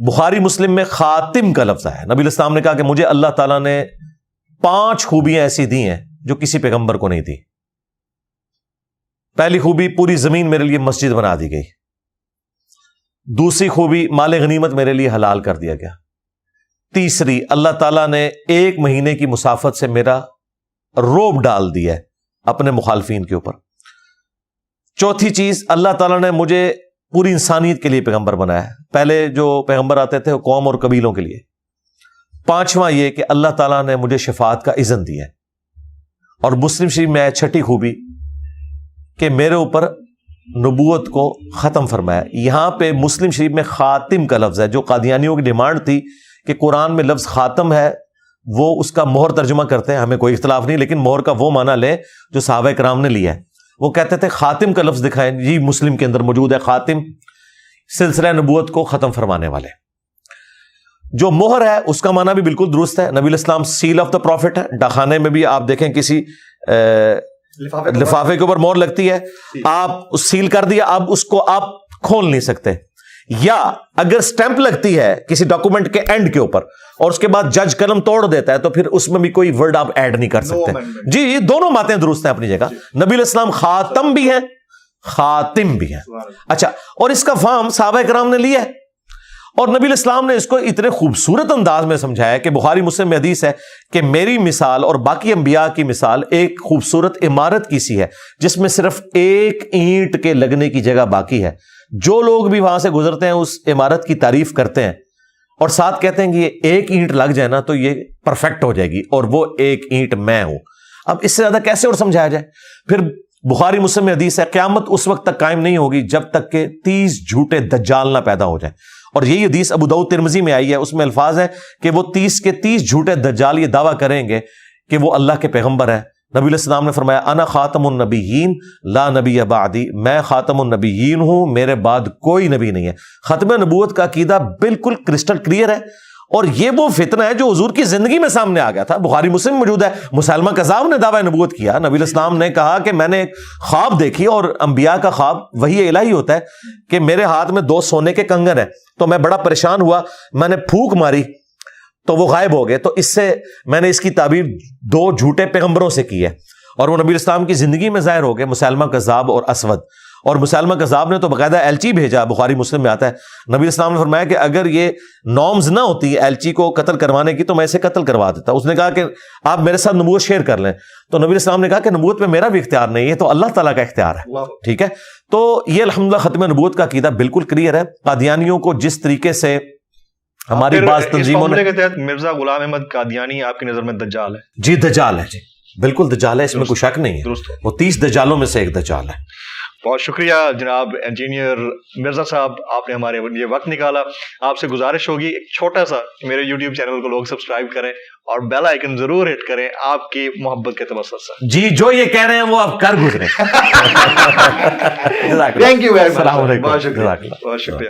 بخاری مسلم میں خاتم کا لفظ ہے، نبی علیہ السلام نے کہا کہ مجھے اللہ تعالیٰ نے 5 خوبیاں ایسی دی ہیں جو کسی پیغمبر کو نہیں دی۔ پہلی خوبی، پوری زمین میرے لیے مسجد بنا دی گئی۔ دوسری خوبی، مال غنیمت میرے لیے حلال کر دیا گیا۔ تیسری، اللہ تعالیٰ نے 1 مہینے کی مسافت سے میرا روب ڈال دیا ہے اپنے مخالفین کے اوپر۔ چوتھی چیز، اللہ تعالیٰ نے مجھے پوری انسانیت کے لیے پیغمبر بنایا ہے، پہلے جو پیغمبر آتے تھے وہ قوم اور قبیلوں کے لیے۔ پانچواں یہ کہ اللہ تعالیٰ نے مجھے شفاعت کا اذن دیا ہے۔ اور مسلم شریف میں ہے چھٹی خوبی کہ میرے اوپر نبوت کو ختم فرمایا۔ یہاں پہ مسلم شریف میں خاتم کا لفظ ہے، جو قادیانیوں کی ڈیمانڈ تھی کہ قرآن میں لفظ خاتم ہے، وہ اس کا مہر ترجمہ کرتے ہیں، ہمیں کوئی اختلاف نہیں، لیکن مہر کا وہ معنی لیں جو صحابہ کرام نے لیا ہے۔ وہ کہتے تھے خاتم کا لفظ دکھائیں، جی مسلم کے اندر موجود ہے خاتم، سلسلہ نبوت کو ختم فرمانے والے۔ جو مہر ہے اس کا معنی بھی بالکل درست ہے، نبی علیہ السلام سیل آف دا پروفٹ ہے۔ ڈاکخانے میں بھی آپ دیکھیں کسی لفافے کے اوپر مہر لگتی ہے، آپ سیل کر دیا، اب اس کو آپ کھول نہیں سکتے۔ یا اگر سٹیمپ لگتی ہے کسی ڈاکومنٹ کے اینڈ کے اوپر اور اس کے بعد جج قلم توڑ دیتا ہے تو پھر اس میں بھی کوئی ورڈ آپ ایڈ نہیں کر سکتے۔ جی یہ دونوں باتیں درست ہیں اپنی جگہ۔ نبی علیہ السلام خاتم بھی ہیں، خاتم بھی ہیں۔ اچھا، اور اس کا فہم صحابہ کرام نے لیا ہے، اور نبی علیہ السلام نے اس کو اتنے خوبصورت انداز میں سمجھایا کہ بخاری مسلم میں حدیث ہے کہ میری مثال اور باقی انبیاء کی مثال ایک خوبصورت عمارت کی سی ہے جس میں صرف 1 اینٹ کے لگنے کی جگہ باقی ہے۔ جو لوگ بھی وہاں سے گزرتے ہیں اس عمارت کی تعریف کرتے ہیں اور ساتھ کہتے ہیں کہ یہ 1 اینٹ لگ جائے نا تو یہ پرفیکٹ ہو جائے گی، اور وہ 1 اینٹ میں ہوں۔ اب اس سے زیادہ کیسے اور سمجھایا جائے؟ پھر بخاری مسلم میں حدیث ہے قیامت اس وقت تک قائم نہیں ہوگی جب تک کہ 30 جھوٹے دجال نہ پیدا ہو جائیں، اور یہی حدیث ابو داؤد ترمذی میں آئی ہے، اس میں الفاظ ہے کہ وہ 30 کے 30 جھوٹے دجال یہ دعویٰ کریں گے کہ وہ اللہ کے پیغمبر ہیں۔ نبی علیہ السلام نے فرمایا انا خاتم النبیین لا نبی بعدی، میں خاتم النبیین ہوں، میرے بعد کوئی نبی نہیں ہے۔ ختم نبوت کا عقیدہ بالکل کرسٹل کلیئر ہے، اور یہ وہ فتنہ ہے جو حضور کی زندگی میں سامنے آ گیا تھا۔ بخاری مسلم موجود ہے، مسلمہ کذاب نے دعویٰ نبوت کیا، نبی علیہ السلام نے کہا کہ میں نے ایک خواب دیکھی، اور انبیاء کا خواب وحی الہی ہوتا ہے کہ میرے ہاتھ میں 2 سونے کے کنگن ہیں، تو میں بڑا پریشان ہوا، میں نے پھونک ماری تو وہ غائب ہو گئے۔ تو اس سے میں نے اس کی تعبیر 2 جھوٹے پیغمبروں سے کی ہے، اور وہ نبی علیہ السلام کی زندگی میں ظاہر ہو گئے، مسلمہ کذاب اور اسود۔ اور مسلمہ کذاب نے تو باقاعدہ ایلچی بھیجا، بخاری مسلم میں آتا ہے، نبی علیہ السلام نے فرمایا کہ اگر یہ نارمز نہ ہوتی ایلچی کو قتل کروانے کی تو میں اسے قتل کروا دیتا۔ اس نے کہا کہ آپ میرے ساتھ نبوت شیئر کر لیں، تو نبی علیہ السلام نے کہا کہ نبوت میں میرا بھی اختیار نہیں ہے، تو اللہ تعالیٰ کا اختیار ہے، ٹھیک ہے۔ تو یہ الحمدللہ ختم نبوت کا عقیدہ بالکل کلیئر ہے۔ قادیانیوں کو جس طریقے سے ہماری بعض تنظیموں نے، مرزا غلام احمد قادیانی آپ کی نظر میں دجال ہے؟ جی دجال ہے، جی بالکل دجال ہے، اس میں کوئی شک نہیں ہے، وہ 30 دجالوں میں سے ایک دجال ہے۔ بہت شکریہ جناب انجینئر مرزا صاحب، آپ نے ہمارے یہ وقت نکالا۔ آپ سے گزارش ہوگی ایک چھوٹا سا، میرے یوٹیوب چینل کو لوگ سبسکرائب کریں اور بیل آئیکن ضرور ہٹ کریں آپ کی محبت کے توسط سے۔ جی جو یہ کہہ رہے ہیں وہ آپ کر گزریں۔ تھینک یو ویری مچ، السلام علیکم، بہت شکریہ، بہت شکریہ۔